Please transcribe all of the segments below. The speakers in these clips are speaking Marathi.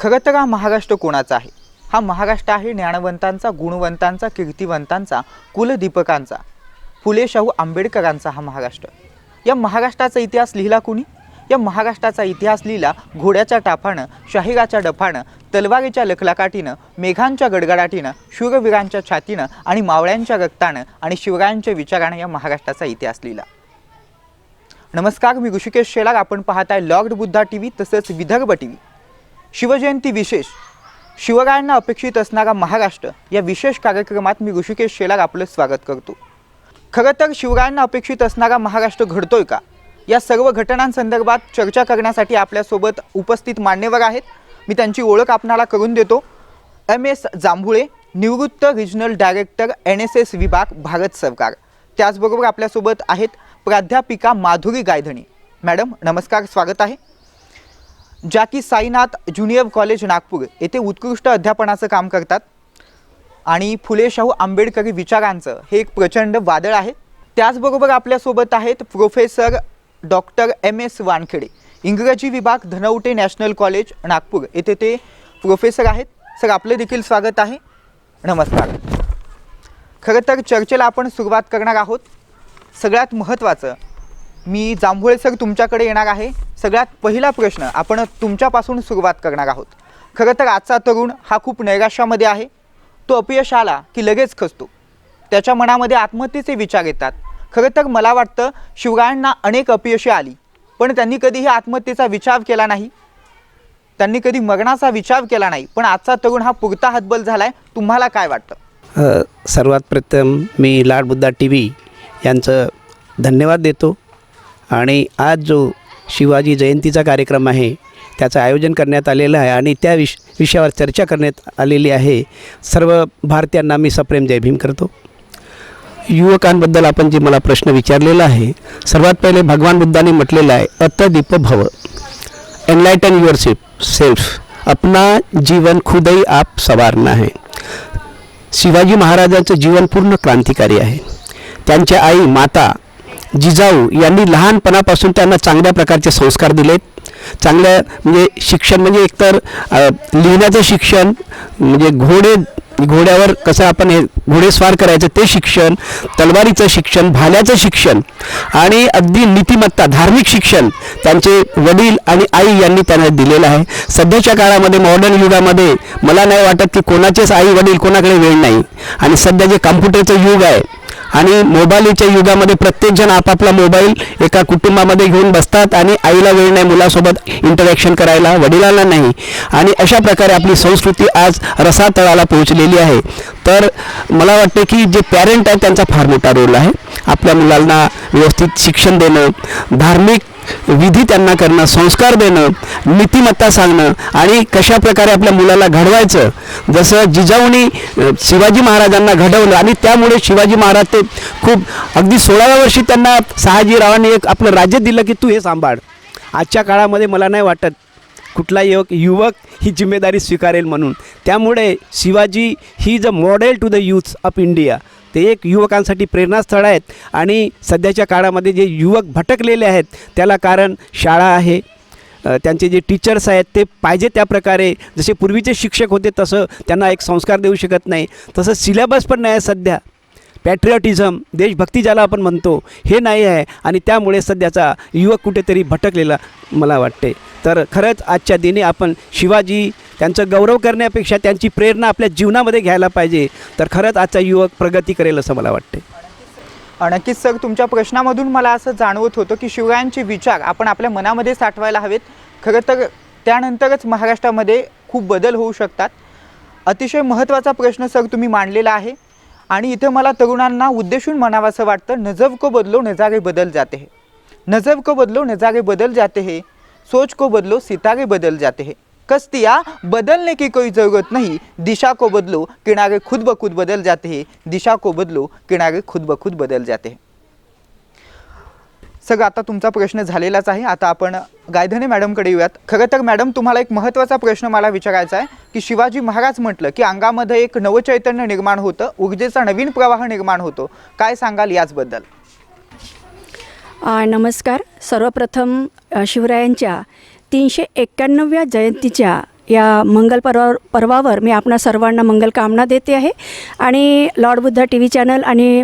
खरं तर हा महाराष्ट्र कोणाचा आहे? हा महाराष्ट्र आहे ज्ञानवंतांचा, गुणवंतांचा, कीर्तिवंतांचा, कुलदीपकांचा, फुले शाहू आंबेडकरांचा हा महाराष्ट्र। या महाराष्ट्राचा इतिहास लिहिला कुणी? या महाराष्ट्राचा इतिहास लिहिला घोड्याच्या टापानं, शाहिराच्या डफानं, तलवारीच्या लखलखाटीनं, मेघांच्या गडगडाटीनं, शूरवीरांच्या छातीनं आणि मावळ्यांच्या रक्तानं आणि शिवरायांच्या विचारानं या महाराष्ट्राचा इतिहास लिहिला। नमस्कार, मी ऋषिकेश शेलार। आपण पाहताय लॉर्ड बुद्धा टीव्ही तसंच विदर्भ टीव्ही। शिवजयंती विशेष, शिवरायांना अपेक्षित असणारा महाराष्ट्र या विशेष कार्यक्रमात मी ऋषिकेश शेलार आपलं स्वागत करतो। खरं तर शिवरायांना अपेक्षित असणारा महाराष्ट्र घडतोय का, या सर्व घटनांसंदर्भात चर्चा करण्यासाठी आपल्यासोबत उपस्थित मान्यवर आहेत। मी त्यांची ओळख आपणाला करून देतो। MS जांभुळे, निवृत्त रिजनल डायरेक्टर NSS विभाग, भारत सरकार। त्याचबरोबर आपल्यासोबत आहेत प्राध्यापिका माधुरी गायधनी। मॅडम नमस्कार, स्वागत आहे। ज्या की साईनाथ ज्युनियर कॉलेज नागपूर येथे उत्कृष्ट अध्यापनाचं काम करतात आणि फुले शाहू आंबेडकरी विचारांचं हे एक प्रचंड वादळ आहे। त्याचबरोबर आपल्यासोबत आहेत प्रोफेसर डॉक्टर MS वानखेडे, इंग्रजी विभाग, धनवटे नॅशनल कॉलेज नागपूर येथे ते प्रोफेसर आहेत। सर आपले देखील स्वागत आहे। नमस्कार। खरं तर चर्चेला आपण सुरुवात करणार आहोत। सगळ्यात महत्त्वाचं, मी जांभुळे सर तुमच्याकडे येणार आहे। सगळ्यात पहिला प्रश्न आपण तुमच्यापासून सुरुवात करणार आहोत। खरं तर आजचा तरुण हा खूप नैराश्यामध्ये आहे। तो अपयश आला की लगेच खचतो, त्याच्या मनामध्ये आत्महत्येचे विचार येतात। खरं तर मला वाटतं शिवरायांना अनेक अपयशे आली, पण त्यांनी कधीही आत्महत्येचा विचार केला नाही, त्यांनी कधी मरणाचा विचार केला नाही। पण आजचा तरुण हा पुरता हतबल झालाय। तुम्हाला काय वाटतं? सर्वात प्रथम मी लॉर्ड बुद्धा टीव्ही यांचं धन्यवाद देतो आणि आज जो शिवाजी जयंतीचा कार्यक्रम आहे त्याचं आयोजन करण्यात आलेलं आहे आणि त्या विषयावर चर्चा करण्यात आलेली आहे। सर्व भारतीयांना मी सप्रेम जय भीम करतो। युवकांबद्दल आपण जे मला प्रश्न विचारलेला आहे, सर्वात पहिले भगवान बुद्धांनी म्हटलेलं आहे अत दीप भव, एनलाइटन युअर सेल्फ, अपना जीवन खुद ही आप संवारना है। शिवाजी महाराजांचं जीवन पूर्ण क्रांतिकारी आहे। त्यांच्या आई माता जिजाऊ यांनी लहानपणापासून त्यांना चांगल्या प्रकारचे संस्कार दिलेत। चांगल्या म्हणजे शिक्षण म्हणजे एकतर लिहिण्याचं शिक्षण, म्हणजे घोड्यावर कसं आपण हे घोडेस्वार करायचं ते शिक्षण, तलवारीचं शिक्षण, भाल्याचं शिक्षण आणि अगदी नीतिमत्ता, धार्मिक शिक्षण त्यांचे वडील आणि आई यांनी त्यांना दिलेलं आहे। सध्याच्या काळामध्ये मॉडर्न युगामध्ये मला नाही वाटत की कोणाचेच आई वडील कोणाकडे वेळ नाही आणि सध्या जे कॉम्प्युटरचं युग आहे आणि मोबाईलच्या युगामध्ये प्रत्येकजण आपापला मोबाईल एका कुटुंबामध्ये घेऊन बसतात आणि आईला वेळ नाही मुलासोबत इंटरॅक्शन करायला, वडिलांना नाही, आणि अशा प्रकारे आपली संस्कृती आज रसातळाला पोहोचलेली आहे। तर मला वाटते की जे पॅरेंट आहेत त्यांचा फार मोठा रोल आहे। आपल्या मुलांना व्यवस्थित शिक्षण देणं, धार्मिक विधी त्यांना करणं, संस्कार देणं, नीतिमत्ता सांगणं आणि कशा प्रकारे आपल्या मुलाला घडवायचं। जसं जिजाऊनी शिवाजी महाराजांना घडवलं आणि त्यामुळे शिवाजी महाराज ते खूप अगदी 16व्या वर्षी त्यांना शहाजीरावांनी एक आपलं राज्य दिलं की तू हे सांभाळ। आजच्या काळामध्ये मला नाही वाटत कुठला युवक ही जिम्मेदारी स्वीकारेल म्हणून। त्यामुळे Shivaji he is a model to the youth of India. ते एक युवकांसाठी प्रेरणास्थळ आहेत आणि सध्याच्या काळामध्ये जे युवक भटकलेले आहेत त्याला कारण शाळा आहे, त्यांचे जे टीचर्स आहेत ते पाहिजे त्या प्रकारे जसे पूर्वीचे शिक्षक होते तसं त्यांना एक संस्कार देऊ शकत नाही, तसं सिलेबस पण नाही आहे सध्या। पॅट्रिऑटिझम, देशभक्ती ज्याला आपण म्हणतो, हे नाही आहे आणि त्यामुळे सध्याचा युवक कुठेतरी भटकलेला मला वाटते। तर खरंच आजच्या दिनी आपण शिवाजी त्यांचं गौरव करण्यापेक्षा त्यांची प्रेरणा आपल्या जीवनामध्ये घ्यायला पाहिजे, तर खरंच आजचा युवक प्रगती करेल असं मला वाटते। नक्कीच सर, तुमच्या प्रश्नामधून मला असं जाणवत होतं की शिवरायांचे विचार आपण आपल्या मनामध्ये साठवायला हवेत। खरं तर त्यानंतरच महाराष्ट्रामध्ये खूप बदल होऊ शकतात। अतिशय महत्त्वाचा प्रश्न सर तुम्ही मांडलेला आहे आणि इथे मला तरुणांना उद्देशून म्हणावंसं वाटतं, नजर को बदलो नज़ारे बदल जाते हैं, नजर को बदलो नज़ारे बदल जाते हैं, सोच को बदलो सितारे बदल जाते हैं, कश्तियाँ बदलने की कोई ज़रूरत नहीं, दिशा को बदलो किनारे खुद ब खुद बदल जाते हैं, दिशा को बदलो किनारे खुद ब खुद बदल जाते हैं। सगळं आता तुमचा प्रश्न झालेलाच आहे। आता आपण गायधनी मॅडमकडे येऊयात। खरं तर मॅडम तुम्हाला एक महत्त्वाचा प्रश्न मला विचारायचा आहे की शिवाजी महाराज म्हटलं की अंगामध्ये एक नवचैतन्य निर्माण होतं, ऊर्जेचा नवीन प्रवाह निर्माण होतो। काय सांगाल याचबद्दल? नमस्कार। सर्वप्रथम शिवरायांच्या 391व्या जयंतीच्या या पर्वावर मी आपणा सर्वांना मंगलकामना देते आहे. आणि Lord Buddha T V channel आणि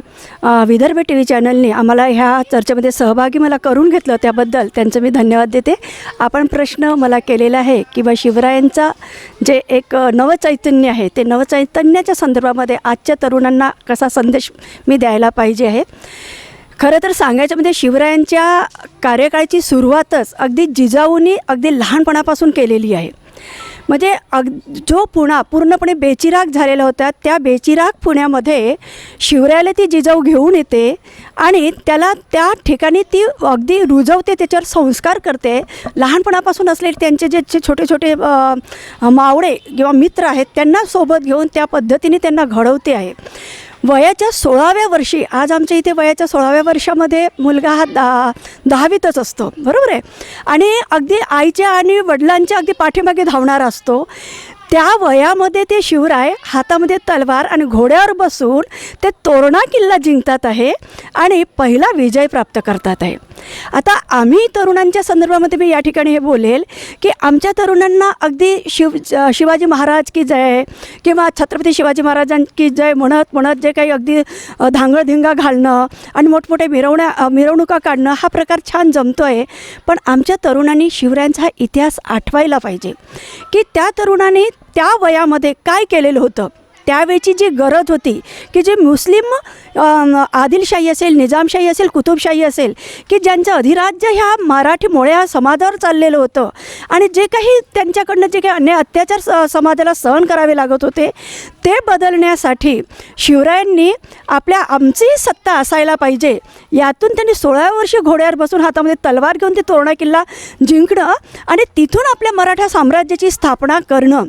विदर्भ टी व्ही चॅनलने आम्हाला ह्या चर्चेमध्ये सहभागी मला करून घेतलं, त्याबद्दल त्यांचं मी धन्यवाद देते. आपण प्रश्न मला केलेला आहे की बा शिवरायांचा जे एक नवचैतन्य आहे, ते नवचैतन्याच्या संदर्भामध्ये आजच्या तरुणांना कसा संदेश मी द्यायला पाहिजे आहे. खरं तर सांगायचं म्हणजे शिवरायांच्या कार्यकाळाची सुरुवातच अगदी जिजाऊंनी अगदी लहानपणापासून केलेली आहे. म्हणजे जो पुणा पूर्णपणे बेचिराग झालेला होता, त्या बेचिराग पुण्यामध्ये शिवरायाला ती जिजाऊ घेऊन येते आणि त्याला त्या ठिकाणी ती अगदी रुजवते, त्याच्यावर संस्कार करते. लहानपणापासून असलेले त्यांचे जे छोटे छोटे मावळे किंवा मित्र आहेत त्यांना सोबत घेऊन त्या पद्धतीने त्यांना घडवते आहे. वयाच्या 16व्या वर्षी, आज आमच्या इथे वयाच्या 16व्या वर्षामध्ये मुलगा हा 10वीतच असतो, बरोबर आहे, आणि अगदी आईच्या आणि वडिलांच्या अगदी पाठीमागे धावणारा असतो. त्या वयामध्ये ते शिवराय हातामध्ये तलवार आणि घोड्यावर बसून ते तोरणा किल्ला जिंकतात आहे आणि पहिला विजय प्राप्त करतात आहे. आता आम्ही तरुणांच्या संदर्भामध्ये मी या ठिकाणी हे बोलेल की आमच्या तरुणांना अगदी शिवाजी महाराज की जय किंवा छत्रपती शिवाजी महाराजांची जय म्हणत जे काही अगदी धांगडधिंगा घालणं आणि मोठमोठे मिरवणुका काढणं हा प्रकार छान जमतो आहे. पण आमच्या तरुणांनी शिवरायांचा हा इतिहास आठवायला पाहिजे की त्या तरुणांनी त्या वयामध्ये काय केलेलं होतं. त्यावेळची जी गरज होती की जे मुस्लिम आदिलशाही असेल, निजामशाही असेल, कुतुबशाही असेल की ज्यांचं अधिराज्य ह्या मराठी मोळ्या समाजावर चाललेलं होतं आणि जे काही त्यांच्याकडनं जे काही अन्याय अत्याचार समाजाला सहन करावे लागत होते, ते बदलण्यासाठी शिवरायांनी आमची सत्ता असायला पाहिजे यातून त्यांनी 16व्या वर्षी घोड्यावर बसून हातामध्ये तलवार घेऊन ते तोरणा किल्ला जिंकणं आणि तिथून आपल्या मराठा साम्राज्याची स्थापना करणं.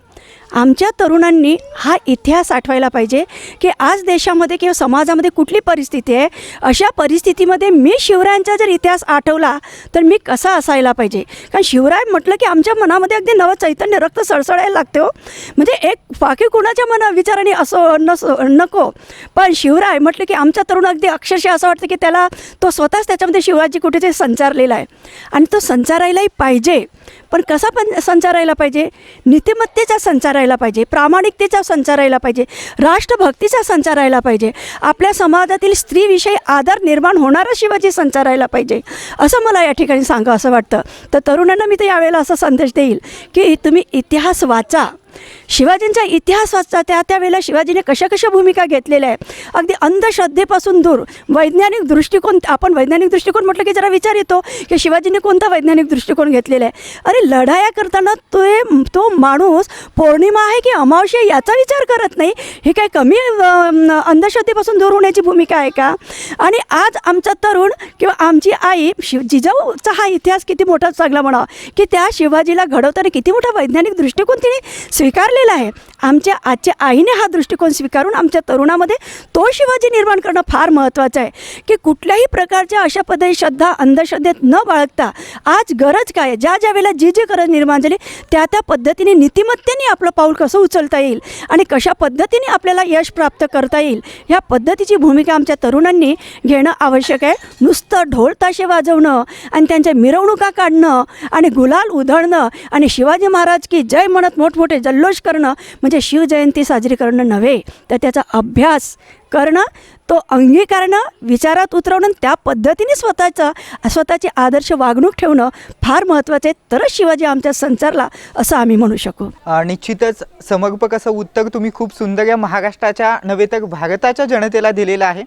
आमच्या तरुणांनी हा इतिहास आठवायला पाहिजे की आज देशामध्ये किंवा समाजामध्ये कुठली परिस्थिती आहे, अशा परिस्थितीमध्ये मी शिवरायांचा जर इतिहास आठवला तर मी कसा असायला पाहिजे. कारण शिवराय म्हटलं की आमच्या मनामध्ये अगदी नवं चैतन्य, रक्त सळसळायला लागते हो. म्हणजे एक बाकी कुणाच्या विचाराने असं नको, पण शिवराय म्हटलं की आमच्या तरुण अगदी अक्षरशः असं वाटतं की त्याला तो स्वतःच त्याच्यामध्ये शिवाजी कुठेतरी संचारलेला आहे आणि तो संचारायलाही पाहिजे. पण कसा संचारायला पाहिजे? नीतिमत्तेचा संचारायला पाहिजे, प्रामाणिकतेचा संचारायला पाहिजे, राष्ट्रभक्तीचा संचारायला पाहिजे, आपल्या समाजातील स्त्रीविषयी आदर निर्माण होणारा शिवाजी संचारायला पाहिजे, असं मला या ठिकाणी सांगा असं वाटतं. तर तरुणांना मी तर यावेळेला असा संदेश देईल की तुम्ही इतिहास वाचा, शिवाजींचा इतिहास वाचता. त्यावेळेला शिवाजीने कशा भूमिका घेतलेल्या आहे. अगदी अंधश्रद्धेपासून दूर वैज्ञानिक दृष्टिकोन, आपण वैज्ञानिक दृष्टिकोन म्हटलं की जरा विचार येतो की शिवाजीने कोणता वैज्ञानिक दृष्टिकोन घेतलेला आहे. अरे लढाया करताना तो माणूस पौर्णिमा आहे की अमावस्या याचा विचार करत नाही. हे काय कमी अंधश्रद्धेपासून दूर होण्याची भूमिका आहे का? आणि आज आमचा तरुण किंवा आमची आई जिजाऊचा हा इतिहास किती मोठा चांगला म्हणावा की त्या शिवाजीला घडवताना किती मोठा वैज्ञानिक दृष्टिकोन तिने स्वीकारलेला आहे. आमच्या आजच्या आईने हा दृष्टिकोन स्वीकारून आमच्या तरुणामध्ये तो शिवाजी निर्माण करणं फार महत्त्वाचं आहे की कुठल्याही प्रकारच्या अशा पद्धती श्रद्धा अंधश्रद्धेत न बाळगता आज गरज काय, ज्या वेळेला जी गरज निर्माण झाली त्या पद्धतीने नीतिमत्तेने आपलं पाऊल कसं उचलता येईल आणि कशा पद्धतीने आपल्याला यश प्राप्त करता येईल ह्या पद्धतीची भूमिका आमच्या तरुणांनी घेणं आवश्यक आहे. नुसतं ढोल ताशे वाजवणं आणि त्यांच्या मिरवणुका काढणं आणि गुलाल उधळणं आणि शिवाजी महाराज की जय म्हणत मोठमोठे जल्लोष करणं म्हणजे शिवजयंती साजरी करणं नव्हे, तर त्याचा अभ्यास करणं, तो अंगीकारणं, विचारात उतरवणं, त्या पद्धतीने स्वतःची आदर्श वागणूक ठेवणं फार महत्त्वाचं आहे. तरच शिवाजी आमच्या संचारला असं आम्ही म्हणू शकू. निश्चितच समर्पक असं उत्तर तुम्ही खूप सुंदर या महाराष्ट्राच्या नव्हे तर भारताच्या जनतेला दिलेलं आहे.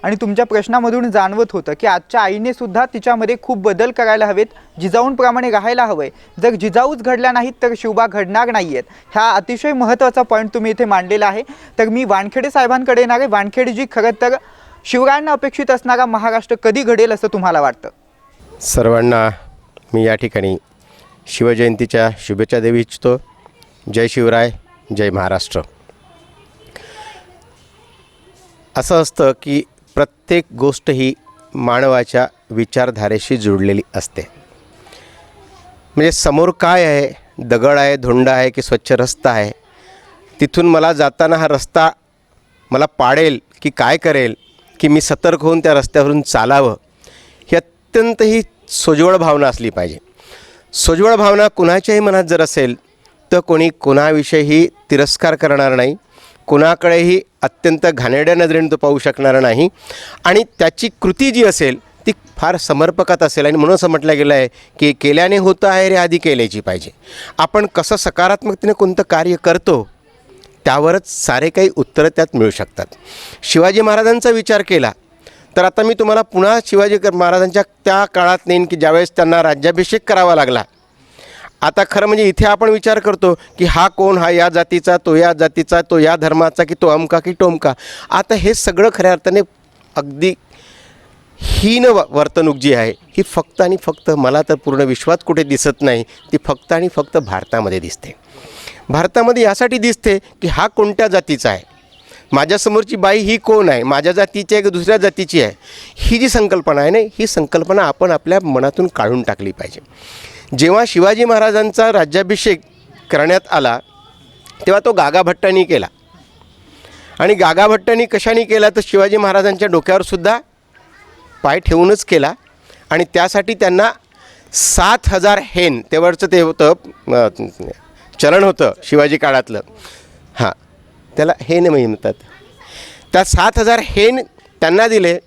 आणि तुमच्या प्रश्नामधून जाणवत होतं की आजच्या आईने सुद्धा तिच्यामध्ये खूप बदल करायला हवेत, जिजाऊंप्रमाणे राहायला हवंय. जर जिजाऊच घडल्या नाहीत तर शिवबा घडणार नाही आहेत. हा अतिशय महत्त्वाचा पॉईंट तुम्ही इथे मांडलेला आहे. तर मी वानखेडे साहेबांकडे येणार आहे. वानखेडेजी, खरं तर शिवरायांना अपेक्षित असणारा महाराष्ट्र कधी घडेल असं तुम्हाला वाटतं? सर्वांना मी या ठिकाणी शिवजयंतीच्या शुभेच्छा देऊ इच्छितो. जय शिवराय, जय महाराष्ट्र. असं असतं की प्रत्येक गोष्ट ही मानवाच्या विचारधारेशी जुळलेली असते. म्हणजे समोर काय आहे, दगड आहे, धोंडा आहे की स्वच्छ रस्ता आहे, तिथून मला जाताना हा रस्ता मला पाडेल की काय करेल, की मी सतर्क होऊन त्या रस्त्यावरून चालावं, ही अत्यंत ही सोज्वळ भावना असली पाहिजे. सोज्वळ भावना कुणाच्याही मनात जर असेल तर कोणी कोणाविषयीही तिरस्कार करणार नाही, कोणाकडेही अत्यंत घाणेरड्या नजरेने तो पाहू शकणार नाही आणि त्याची कृती जी असेल ती फार समर्पकात असेल. आणि म्हणून असं म्हटलं गेलं आहे की केल्याने होतं आहे रे आधी केल्याची पाहिजे. आपण कसं सकारात्मकतेने कोणतं कार्य करतो त्यावरच सारे काही उत्तरं त्यात मिळू शकतात. शिवाजी महाराजांचा विचार केला तर आता मी तुम्हाला पुन्हा शिवाजी महाराजांच्या त्या काळात नेईन की ज्यावेळेस त्यांना राज्याभिषेक करावा लागला. आता खरं म्हणजे इथे आपण विचार करतो की हा कोण, हा या जातीचा, तो या जातीचा, तो या धर्माचा, की तो अमका की टोमका. आता हे सगळं खऱ्या अर्थाने अगदी हीन वर्तणूक जी आहे ही फक्त आणि फक्त, मला तर पूर्ण विश्वात कुठे दिसत नाही, ती फक्त आणि फक्त भारतामध्ये दिसते. भारतामध्ये यासाठी दिसते की हा कोणत्या जातीचा आहे, माझ्यासमोरची बाई ही कोण आहे, माझ्या जातीची आहे की दुसऱ्या जातीची आहे. ही जी संकल्पना आहे ना, ही संकल्पना आपण आपल्या मनातून काढून टाकली पाहिजे. जेव्हा शिवाजी महाराजांचा राज्याभिषेक करण्यात आला तेव्हा तो गागाभट्टांनी केला. आणि गागाभट्टांनी कशाने केला तर शिवाजी महाराजांच्या डोक्यावर सुद्धा पाय ठेवूनच केला. आणि त्यासाठी त्यांना 7,000 हेन, तेवढचं ते होतं चलन होतं शिवाजी काळातलं, हां त्याला हेन म्हणतात, त्या 7,000 हेन त्यांना दिले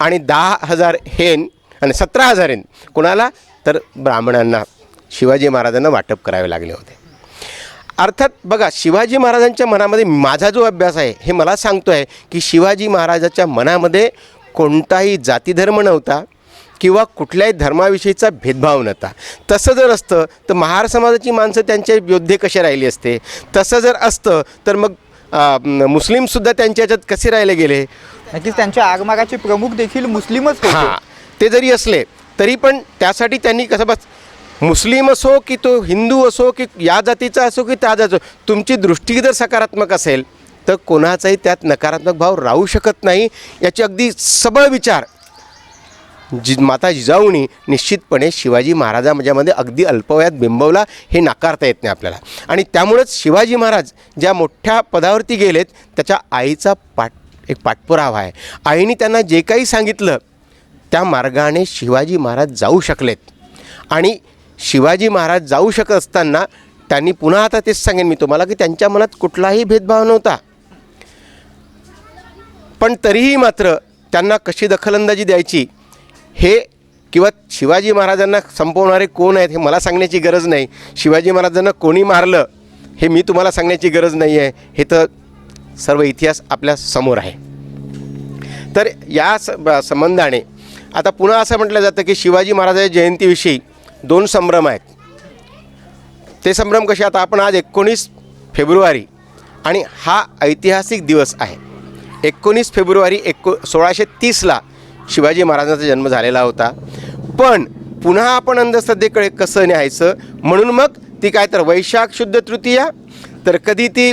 आणि 10,000 हेन आणि 17,000 हेन कोणाला तर ब्राह्मणांना, शिवाजी महाराजांना वाटप करावे लागले होते. अर्थात बघा, शिवाजी महाराजांच्या मनामध्ये माझा जो अभ्यास आहे हे मला सांगतो आहे की शिवाजी महाराजांच्या मनामध्ये कोणताही जातीधर्म नव्हता किंवा कुठल्याही धर्माविषयीचा भेदभाव नव्हता. तसं जर असतं तर महार समाजाची माणसं त्यांचे योद्धे कसे राहिले असते, तसं जर असतं तर मग मुस्लिमसुद्धा त्यांच्या ह्याच्यात कसे राहिले गेले. नक्कीच त्यांच्या आगमागाचे प्रमुख देखील मुस्लिमच होते. हां, ते जरी असले तरी पण त्यासाठी त्यांनी कसं बस, मुस्लिम असो की तो हिंदू असो की या जातीचा असो की त्या जातीचा, तुमची दृष्टी जर सकारात्मक असेल तर कोणाचाही त्यात नकारात्मक भाव राहू शकत नाही. याची अगदी सबळ विचार माता जिजाऊनी निश्चितपणे शिवाजी महाराजांमध्ये अगदी अल्पवयात बिंबवला, हे नाकारता येत नाही आपल्याला. आणि त्यामुळेच शिवाजी महाराज ज्या मोठ्या पदावरती गेलेत त्याच्या आईचा एक पाठपुरावा आहे. आईने त्यांना जे काही सांगितलं त्या मार्गाने शिवाजी महाराज जाऊ शकलेत. आणि शिवाजी महाराज जाऊ शकत असताना त्यांनी, पुन्हा आता तेच सांगेन मी तुम्हाला, की त्यांच्या मनात कुठलाही भेदभाव नव्हता. पण तरीही मात्र त्यांना कशी दखलंदाजी द्यायची हे, किंवा शिवाजी महाराजांना संपवणारे कोण आहेत हे मला सांगण्याची गरज नाही, शिवाजी महाराजांना कोणी मारलं हे मी तुम्हाला सांगण्याची गरज नाही आहे, हे तर सर्व इतिहास आपल्या समोर आहे. तर या संबंधाने आता पुन्हा असं म्हटलं जातं की शिवाजी महाराजांच्या जयंतीविषयी 2 संभ्रम आहेत. ते संभ्रम कसे, आता आपण आज 19 फेब्रुवारी आणि हा ऐतिहासिक दिवस आहे. 19 फेब्रुवारी 1630ला शिवाजी महाराजांचा जन्म झालेला होता. पण पुन्हा आपण अंधश्रद्धेकडे कसं न्यायचं म्हणून मग ती काय तर वैशाख शुद्ध तृतीया, तर कधी ती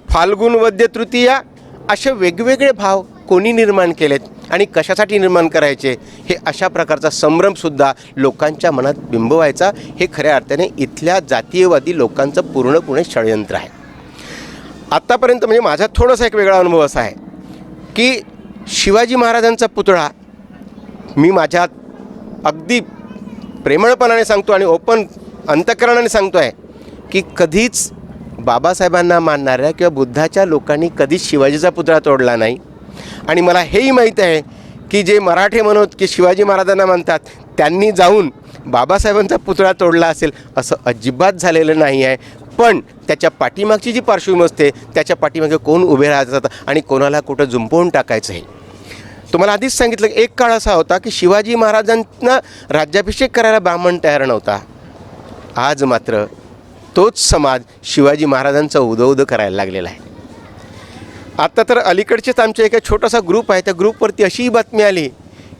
फाल्गुन वद्य तृतीया, असे वेगवेगळे भाव कोणी निर्माण केलेत आणि कशासाठी निर्माण करायचे, हे अशा प्रकारचा संभ्रमसुद्धा लोकांच्या मनात बिंबवायचा, हे खऱ्या अर्थाने इथल्या जातीयवादी लोकांचं पूर्णपणे षडयंत्र आहे. आत्तापर्यंत म्हणजे माझा थोडासा एक वेगळा अनुभव असा आहे की शिवाजी महाराजांचा पुतळा मी माझ्या अगदी प्रेमळपणाने सांगतो आणि ओपन अंतःकरणाने सांगतो आहे की कधीच बाबासाहेबांना मानणाऱ्या किंवा बुद्धाच्या लोकांनी कधीच शिवाजीचा पुतळा तोडला नाही. आणि मला हेही माहीत आहे की जे मराठे म्हणत की शिवाजी महाराजांना मानतात त्यांनी जाऊन बाबासाहेबांचा पुतळा तोडला असेल असं अजिबात झालेलं नाही आहे. पण त्याच्या पाठीमागची जी पार्श्वभूमी असते त्याच्या पाठीमागे कोण उभे राहतात आणि कोणाला कुठं जुंपवून टाकायचं आहे. तुम्हाला आधीच सांगितलं की एक काळ असा होता की शिवाजी महाराजांना राज्याभिषेक करायला ब्राह्मण तयार नव्हता. आज मात्र तोच समाज शिवाजी महाराजांचा उदो करायला लागलेला आहे. आता तर अलीकडचेच आमच्या एका छोटासा ग्रुप आहे, त्या ग्रुपवरती अशी बातमी आली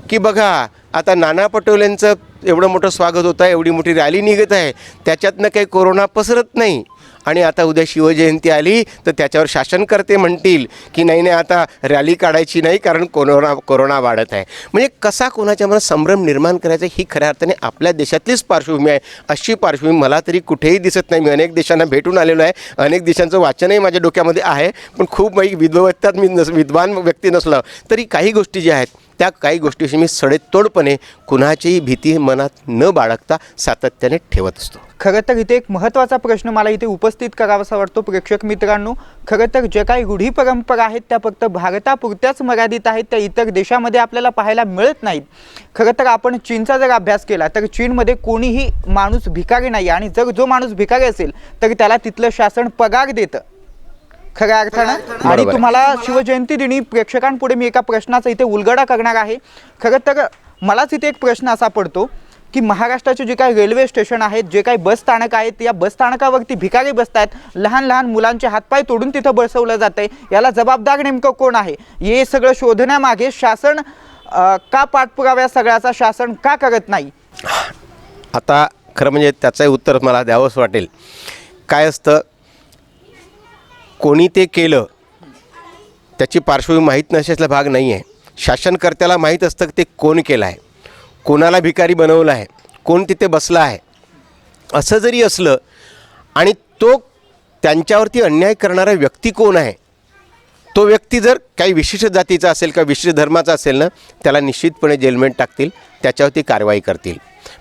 की बघा आता नाना पटोलेंचं एवढं मोठं स्वागत होतं आहे, एवढी मोठी रॅली निघत आहे, त्याच्यातनं काही कोरोना पसरत नाही. आणि आता उद्या शिवजयंती आली तर त्याच्यावर शासनकर्ते म्हणतील की नाही नाही आता रॅली काढायची नाही कारण कोरोना वाढत आहे. म्हणजे कसा कोणाच्या मनात संभ्रम निर्माण करायचा ही खऱ्या अर्थाने आपल्या देशातलीच पार्श्वभूमी आहे. अशी पार्श्वभूमी मला तरी कुठेही दिसत नाही. मी अनेक देशांना भेटून आलेलो आहे, अनेक देशांचं वाचनही माझ्या डोक्यामध्ये आहे, पण खूप विद्वत्तात मी विद्वान व्यक्ती नसलं तरी काही गोष्टी ज्या आहेत त्या काही गोष्टीशी मी सडेतोडपणे कुणाचीही भीती मनात न बाळगता सातत्याने ठेवत असतो. खरं तर इथे एक महत्त्वाचा प्रश्न मला इथे उपस्थित करावासा वाटतो प्रेक्षक मित्रांनो. खरं तर ज्या काही रूढी परंपरा आहेत त्या फक्त भारतापुरत्याच मर्यादित आहेत, त्या इतर देशामध्ये आपल्याला पाहायला मिळत नाहीत. खरं तर आपण चीनचा जर अभ्यास केला तर चीनमध्ये कोणीही माणूस भिकारी नाही, आणि जर जो माणूस भिकारी असेल तर त्याला तिथलं शासन पगार देतं खऱ्या अर्थानं. आणि बरोबर आहे. तुम्हाला शिवजयंती दिनी प्रेक्षकांपुढे मी एका प्रश्नाचा इथे उलगडा करणार आहे. खरं तर मलाच इथे एक प्रश्न असा पडतो की महाराष्ट्राचे जे काही रेल्वे स्टेशन आहेत, जे काही बस स्थानक आहेत, या बस स्थानकावरती भिकारी बसत आहेत, लहान लहान मुलांचे हातपाय तोडून तिथं बसवलं जात आहे. याला जबाबदार नेमकं कोण आहे? हे सगळं शोधण्यामागे शासन का पाठपुरावा सगळ्याचा शासन का करत नाही? आता खरं म्हणजे त्याचंही उत्तर मला द्यावंच वाटेल. काय असतं, कोणी ते केलं त्याची पार्श्वभूमी माहीत नसल्याचा भाग नाही आहे. शासनकर्त्याला माहीत असतं की ते कोण केलं आहे, कोणाला भिकारी बनवलं आहे, कोण तिथे बसला आहे. असं जरी असलं आणि तो त्यांच्यावरती अन्याय करणारा व्यक्ती कोण आहे, तो व्यक्ती जर काही विशिष्ट जातीचा असेल किंवा विशिष्ट धर्माचा असेल ना, त्याला निश्चितपणे जेलमेंट टाकतील, त्याच्यावरती कारवाई करतील.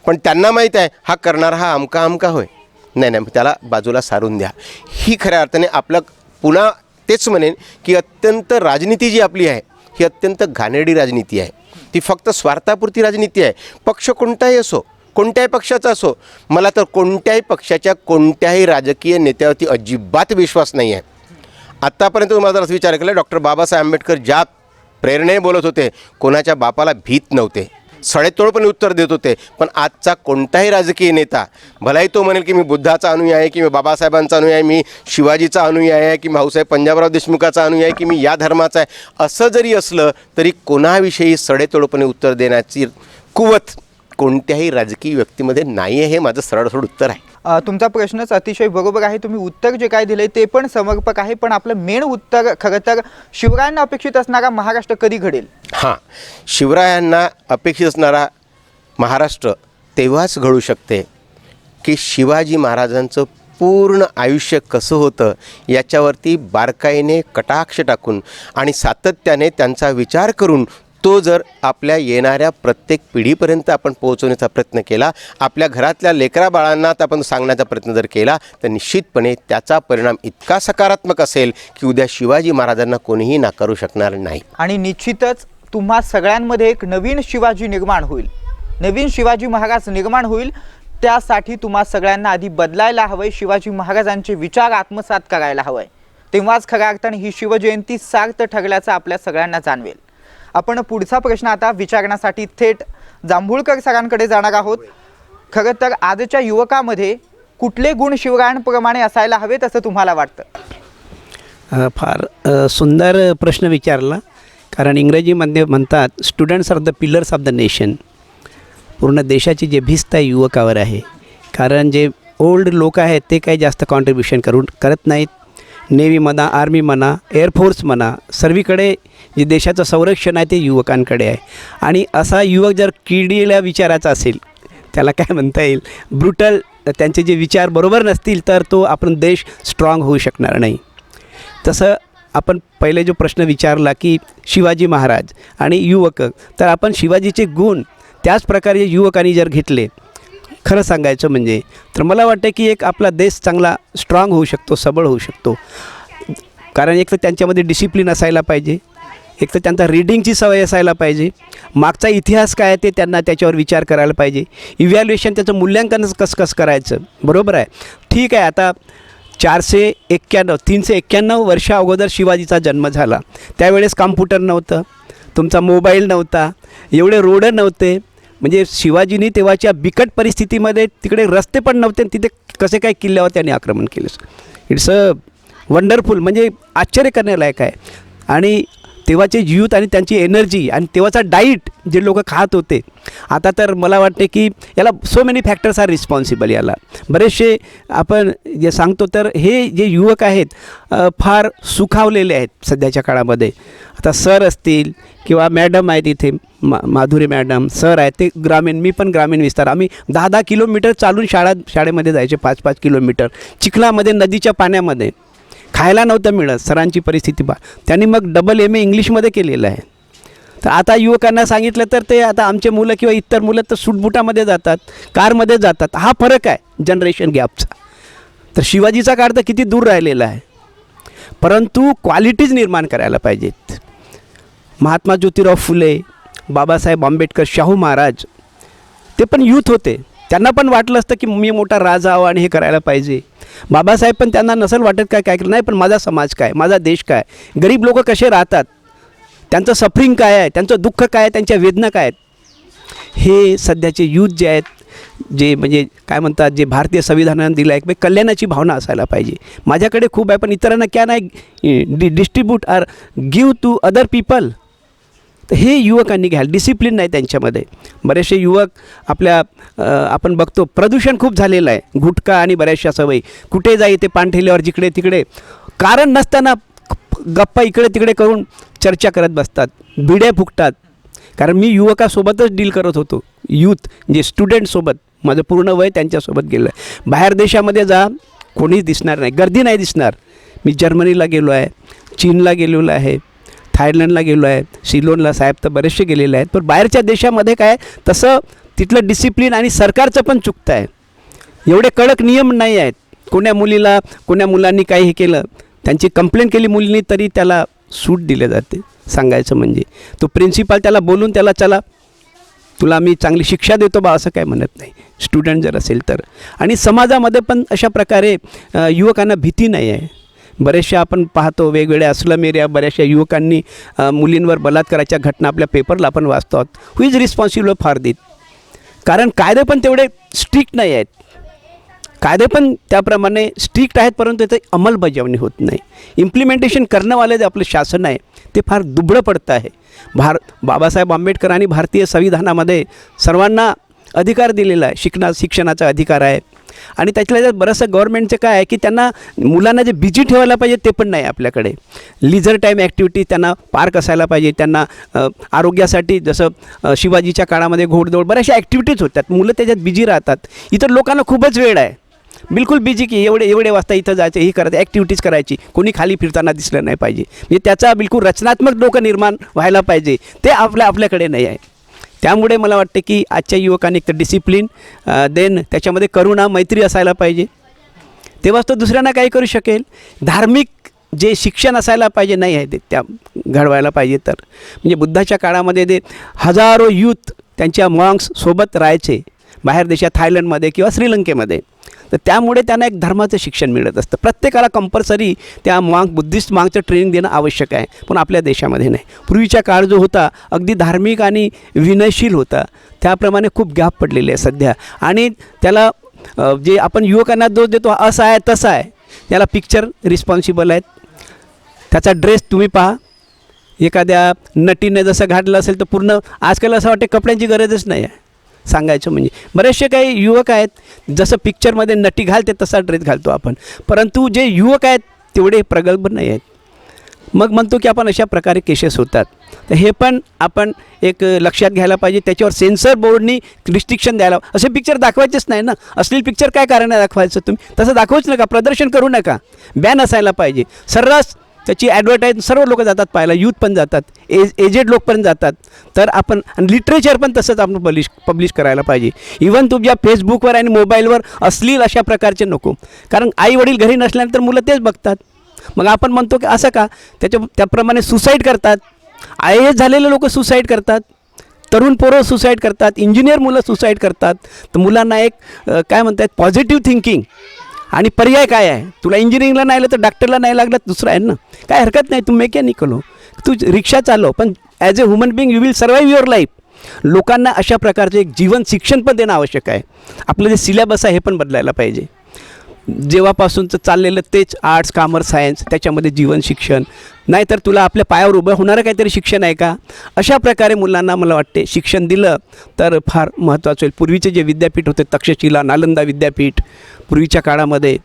पण त्यांना माहीत आहे हा करणारा हा अमका अमका होय, नाही त्याला बाजूला सारून द्या. ही खऱ्या अर्थाने आपलं पुन्हा तेच म्हणेन की अत्यंत राजनीती जी आपली आहे ही अत्यंत घाणेरडी राजनीती आहे. ती फक्त स्वार्थापुरती राजनीती आहे. पक्ष कोणताही असो, कोणत्याही पक्षाचा असो, मला तर कोणत्याही पक्षाच्या कोणत्याही राजकीय नेत्यावरती अजिबात विश्वास नाही आहे. आत्तापर्यंत तुम्हाला जर असं विचार केला, डॉक्टर बाबासाहेब आंबेडकर ज्या प्रेरणेने बोलत होते, कोणाच्या बापाला भीत नव्हते, सडेतोडपणे उत्तर देत होते. पण आजचा कोणताही राजकीय नेता, भलाही तो म्हणेल की मी बुद्धाचा अनुयायी आहे, की मी बाबासाहेबांचा अनुयायी आहे, मी शिवाजीचा अनुयायी आहे, की भाऊसाहेब पंजाबराव देशमुखाचा अनुयायी आहे, की मी या धर्माचा आहे, असं जरी असलं तरी कोणाविषयी सडेतोडपणे उत्तर देण्याची कुवत कोणत्याही राजकीय व्यक्तीमध्ये नाही आहे. हे माझं सरळसोड उत्तर आहे. तुमचा प्रश्नच अतिशय बरोबर आहे. तुम्ही उत्तर जे काय दिले ते पण समर्पक आहे. पण आपलं मेन उत्तर खरं तर शिवरायांना अपेक्षित असणारा महाराष्ट्र कधी घडेल? हां, शिवरायांना अपेक्षित असणारा महाराष्ट्र तेव्हाच घडू शकते की शिवाजी महाराजांचं पूर्ण आयुष्य कसं होतं याच्यावरती बारकाईने कटाक्ष टाकून आणि सातत्याने त्यांचा विचार करून तो जर आपल्या येणाऱ्या प्रत्येक पिढीपर्यंत आपण पोहोचवण्याचा प्रयत्न केला, आपल्या घरातल्या लेकरा बाळांना आपण सांगण्याचा प्रयत्न जर केला, तर निश्चितपणे त्याचा परिणाम इतका सकारात्मक असेल की उद्या शिवाजी महाराजांना कोणीही नाकारू शकणार नाही. आणि निश्चितच तुम्हा सगळ्यांमध्ये एक नवीन शिवाजी निर्माण होईल, नवीन शिवाजी महाराज निर्माण होईल. त्यासाठी तुम्हा सगळ्यांना आधी बदलायला हवं आहे, शिवाजी महाराजांचे विचार आत्मसात करायला हवं आहे. तेव्हाच खऱ्या अर्थाने ही शिवजयंती सार्थ ठरल्याचं आपल्या सगळ्यांना जाणवेल. आपण पुढचा प्रश्न आता विचारण्यासाठी थेट जांभूळकर सरांकडे जाणार आहोत. खरं तर आजच्या युवकामध्ये कुठले गुण शिवरायांप्रमाणे असायला हवेत असं तुम्हाला वाटतं? फार सुंदर प्रश्न विचारला. कारण इंग्रजीमध्ये म्हणतात students are the pillars of the nation. पूर्ण देशाची जे भिस्त आहे युवकावर आहे. कारण जे ओल्ड लोक आहेत ते काही जास्त कॉन्ट्रीब्युशन करत नाहीत. नेव्ही म्हणा, आर्मी म्हणा, एअरफोर्स म्हणा, सर्वीकडे जे देशाचं संरक्षण आहे ते युवकांकडे आहे. आणि असा युवक जर किडीला विचाराचा असेल, त्याला काय म्हणता येईल, ब्रुटल, त्यांचे जे विचार बरोबर नसतील तर तो आपण देश स्ट्रॉंग होऊ शकणार नाही. तसं आपण पहिले जो प्रश्न विचारला की शिवाजी महाराज आणि युवक, तर आपण शिवाजीचे गुण त्याच प्रकारे युवकांनी जर घेतले, खरं सांगायचं म्हणजे, तर मला वाटतं की एक आपला देश चांगला स्ट्रॉंग होऊ शकतो, सबळ होऊ शकतो. कारण एक तर त्यांच्यामध्ये डिसिप्लिन असायला पाहिजे, एक तर त्यांचा रीडिंगची सवय असायला पाहिजे, मागचा इतिहास काय ते त्यांना त्याच्यावर विचार करायला पाहिजे, इव्हॅल्युएशन त्याचं मूल्यांकन कसं करायचं. बरोबर आहे, ठीक आहे. आता 391 वर्षा अगोदर शिवाजीचा जन्म झाला. त्यावेळेस कॉम्प्युटर नव्हतं, तुमचा मोबाईल नव्हता, एवढे रोडं नव्हते. म्हणजे शिवाजींनी तेव्हाच्या बिकट परिस्थितीमध्ये तिकडे रस्ते पण नव्हते, तिथे कसे काय किल्ल्यावर त्यांनी आक्रमण केलं. इट्स अ वंडरफुल, म्हणजे आश्चर्य करण्यालायक आहे. आणि तेव्हाचे यूथ आणि त्यांची एनर्जी आणि तेव्हाचा डाईट जे लोक खात होते, आता तर मला वाटते की याला so many factors are responsible. याला बरेचसे आपण जे सांगतो, तर हे जे युवक आहेत फार सुखावलेले आहेत सध्याच्या काळामध्ये. आता सर असतील किंवा मॅडम आहेत इथे, माधुरी मॅडम सर आहेत, ते ग्रामीण, मी पण ग्रामीण विस्तार, आम्ही 10-10 किलोमीटर चालून शाळेमध्ये जायचे, 5-5 किलोमीटर चिखलामध्ये, नदीच्या पाण्यामध्ये. खायला नव्हतं मिळत, सरांची परिस्थिती त्यांनी मग डबल MA इंग्लिशमध्ये केलेलं आहे. तर आता युवकांना सांगितलं तर ते आता आमचे मुलं किंवा इतर मुलं तर सूटबुटामध्ये जातात, कारमध्ये जातात. हा फरक आहे जनरेशन गॅपचा. तर शिवाजीचा काळ तर किती दूर राहिलेला आहे, परंतु क्वालिटीज निर्माण करायला पाहिजेत. महात्मा ज्योतिराव फुले, बाबासाहेब आंबेडकर, शाहू महाराज ते पण यूथ होते. त्यांना पण वाटलं असतं की मी मोठा राजा हवा आणि हे करायला पाहिजे. बाबासाहेब पण त्यांना नसेल वाटत काय केलं नाही, पण माझा समाज काय, माझा देश काय, गरीब लोक कसे राहतात, त्यांचं सफरिंग काय आहे, त्यांचं दुःख काय आहे, त्यांच्या वेदना काय आहेत, हे सध्याचे यूथ जे आहेत, जे म्हणजे काय म्हणतात, जे भारतीय संविधानाने दिलं आहे, कल्याणाची भावना असायला पाहिजे. माझ्याकडे खूप आहे पण इतरांना क्या नाही distribute or give to other people. तर हे युवकांनी घ्यायला, डिसिप्लिन नाही त्यांच्यामध्ये. बरेचसे युवक आपल्या आपण बघतो प्रदूषण खूप झालेलं आहे, गुटखा आणि बऱ्याचशा सवयी. कुठे जाई ते पान ठेल्यावर जिकडे तिकडे कारण नसताना गप्पा इकडे तिकडे करून चर्चा करत बसतात, बिड्या फुकतात. कारण मी युवकासोबतच डील करत होतो, यूथ जे स्टुडंटसोबत, माझं पूर्ण वय त्यांच्यासोबत गेलं आहे. बाहेर देशामध्ये जा, कोणीच दिसणार नाही, गर्दी नाही दिसणार. मी जर्मनीला गेलो आहे, चीनला गेलेलो आहे, थायलंडला गेलो आहे, सिलोनला, साहेब तर बरेचसे गेलेले आहेत. पण बाहेरच्या देशामध्ये काय तसं तिथलं डिसिप्लिन आणि सरकारचं पण चुकतं आहे. एवढे कडक नियम नाही आहेत. कोण्या मुलांनी काही हे केलं, त्यांची कंप्लेंट केली मुलींनी तरी त्याला सूट दिले जाते. सांगायचं म्हणजे तो प्रिन्सिपाल त्याला बोलून त्याला चला तुला मी चांगली शिक्षा देतो बा असं काय म्हणत नाही, स्टुडंट जर असेल तर. आणि समाजामध्ये पण अशा प्रकारे युवकांना भीती नाही आहे. बरेचशा आपण पाहतो वेगवेगळ्या अस्लम एरिया, बऱ्याचशा युवकांनी मुलींवर बलात्काराच्या घटना आपल्या पेपरला आपण वाचतो आहोत. हु इज रिस्पॉन्सिबल फॉर दिट? कारण कायदे पण तेवढे स्ट्रिक्ट नाही आहेत. कायदे पण त्याप्रमाणे स्ट्रिक्ट आहेत, परंतु त्याची अंमलबजावणी होत नाही. इम्प्लिमेंटेशन करणंवाले जे आपलं शासन आहे ते फार दुबळं पडतं आहे. बाबासाहेब आंबेडकरांनी भारतीय संविधानामध्ये सर्वांना अधिकार दिलेला आहे, शिक्षणाचा अधिकार आहे. आणि त्यातल्या त्यात बरंचसं गव्हर्नमेंटचं काय आहे की त्यांना मुलांना जे बिझी ठेवायला पाहिजे ते पण नाही आपल्याकडे. लिझर टाईम ॲक्टिव्हिटी त्यांना पार्क असायला पाहिजे. त्यांना आरोग्यासाठी जसं शिवाजीच्या काळामध्ये घोडदौड बऱ्याचशा ॲक्टिव्हिटीज होतात, मुलं त्याच्यात बिझी राहतात. इतर लोकांना खूपच वेळ आहे, बिलकुल बिझी की एवढे वाजता इथं जायचं, ही करायचं, ॲक्टिव्हिटीज करायची, कोणी खाली फिरताना दिसलं नाही पाहिजे. म्हणजे त्याचा बिलकुल रचनात्मक डोकं निर्माण व्हायला पाहिजे, ते आपल्याकडे नाही आहे. त्यामुळे मला वाटते की आजच्या युवकांनी एक तर डिसिप्लिन, देन त्याच्यामध्ये करुणा, मैत्री असायला पाहिजे, तेव्हाच तो दुसऱ्यांना काही करू शकेल. धार्मिक जे शिक्षण असायला पाहिजे नाही आहे ते त्या घडवायला पाहिजे. तर म्हणजे बुद्धाच्या काळामध्ये ते हजारो यूथ त्यांच्या मॉंक्ससोबत राहायचे बाहेर देशात, थायलंडमध्ये किंवा श्रीलंकेमध्ये. तर त्यामुळे त्यांना एक धर्माचं शिक्षण मिळत असतं. प्रत्येकाला कंपल्सरी त्या बुद्धिस्ट मॉंकचं ट्रेनिंग देणं आवश्यक आहे, पण आपल्या देशामध्ये नाही. पूर्वीचा काळ जो होता अगदी धार्मिक आणि विनयशील होता, त्याप्रमाणे खूप गॅप पडलेले आहे सध्या. आणि त्याला जे आपण युवकांना दोष देतो असं आहे तसं आहे, त्याला पिक्चर रिस्पॉन्सिबल आहेत. त्याचा ड्रेस तुम्ही पहा, एखाद्या नटीने जसं घातलं असेल तर पूर्ण आजकाल असं वाटतं कपड्यांची गरजच नाही आहे. सांगायचं म्हणजे बरेचसे काही युवक आहेत जसं पिक्चरमध्ये नटी घालते तसा ड्रेस घालतो आपण, परंतु जे युवक आहेत तेवढे प्रगल्भ नाही आहेत. मग म्हणतो की आपण अशा प्रकारे केसेस होतात. तर हे पण आपण एक लक्षात घ्यायला पाहिजे. त्याच्यावर सेन्सर बोर्डनी रिस्ट्रिक्शन द्यायला, असे पिक्चर दाखवायचेच नाही ना. अश्लील पिक्चर काय कारण आहे दाखवायचं, तुम्ही तसं दाखवूच नका, प्रदर्शन करू नका, बॅन असायला पाहिजे. सर्रास त्याची ॲडव्हर्टाईज सर्व लोक जातात पाहायला, यूथ पण जातात, एजेड लोक पण जातात. तर आपण लिटरेचर पण तसंच आपण पब्लिश करायला पाहिजे. इव्हन तुमच्या फेसबुकवर आणि मोबाईलवर अश्लील अशा प्रकारचे नको, कारण आई वडील घरी नसल्यानंतर मुलं तेच बघतात. मग आपण म्हणतो की असं का, त्याप्रमाणे सुसाईड करतात, IAS झालेले लोक सुसाईड करतात, तरुण पोरं सुसाईड करतात, इंजिनियर मुलं सुसाईड करतात. तर मुलांना एक काय म्हणतात पॉझिटिव्ह थिंकिंग आणि पर्याय काय आहे, तुला इंजिनिअरिंगला नाही आलं तर डॉक्टरला नाही लागलं दुसरं आहे ना, काय हरकत नाही, तू मेकॅनिकल हो, तू रिक्षा चालव, पण as a human being you will survive your life. लोकांना अशा प्रकारचे एक जीवन शिक्षण पण देणं आवश्यक आहे. आपलं जे सिलेबस आहे हे पण बदलायला पाहिजे. जेव्हापासूनचं चाललेलं तेच आर्ट्स, कॉमर्स, सायन्स, त्याच्यामध्ये जीवन शिक्षण नाही तर तुला आपल्या पायावर उभं होणारं काहीतरी शिक्षण आहे का, अशा प्रकारे मुलांना मला वाटते शिक्षण दिलं तर फार महत्त्वाचं होईल. पूर्वीचे जे विद्यापीठ होते, तक्षशिला, नालंदा विद्यापीठ पूर्वीच्या काळामध्ये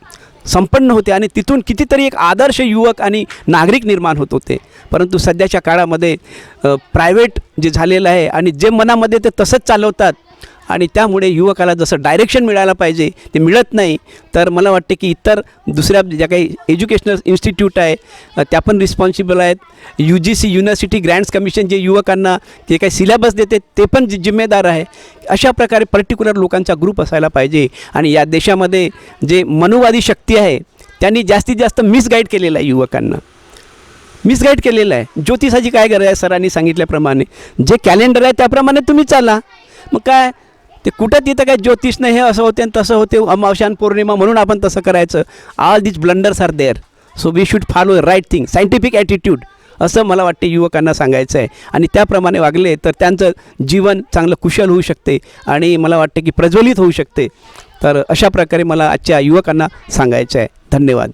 संपन्न होते आणि तिथून कितीतरी एक आदर्श युवक आणि नागरिक निर्माण होत होते. परंतु सध्याच्या काळामध्ये प्रायव्हेट जे झालेलं आहे आणि जे मनामध्ये ते तसंच चालवतात आणि त्यामुळे युवकाला जसं डायरेक्शन मिळायला पाहिजे ते मिळत नाही. तर मला वाटते की इतर दुसऱ्या ज्या काही एज्युकेशनल इन्स्टिट्यूट आहे त्या पण रिस्पॉन्सिबल आहेत. UGC युनिव्हर्सिटी ग्रँट्स कमिशन जे युवकांना जे काही सिलेबस देते ते पण जिम्मेदार आहे. अशा प्रकारे पर्टिक्युलर लोकांचा ग्रुप असायला पाहिजे. आणि या देशामध्ये जे मनुवादी शक्ती आहे त्यांनी जास्तीत जास्त मिसगाईड केलेलं आहे युवकांना, मिसगाईड केलेलं आहे. ज्योतिषाची काय गरज आहे, सरांनी सांगितल्याप्रमाणे जे कॅलेंडर आहे त्याप्रमाणे तुम्ही चाला. मग काय ते कुठं तिथं काय ज्योतिष नाही, हे असं होते आणि तसं होते, अमावस्या पौर्णिमा म्हणून आपण तसं करायचं. All this blunders are there. So we should follow right thing, scientific attitude, असं मला वाटते युवकांना सांगायचं आहे. आणि त्याप्रमाणे वागले तर त्यांचं जीवन चांगलं कुशल होऊ शकते आणि मला वाटते की प्रज्वलित होऊ शकते. तर अशा प्रकारे मला आजच्या युवकांना सांगायचं आहे. धन्यवाद.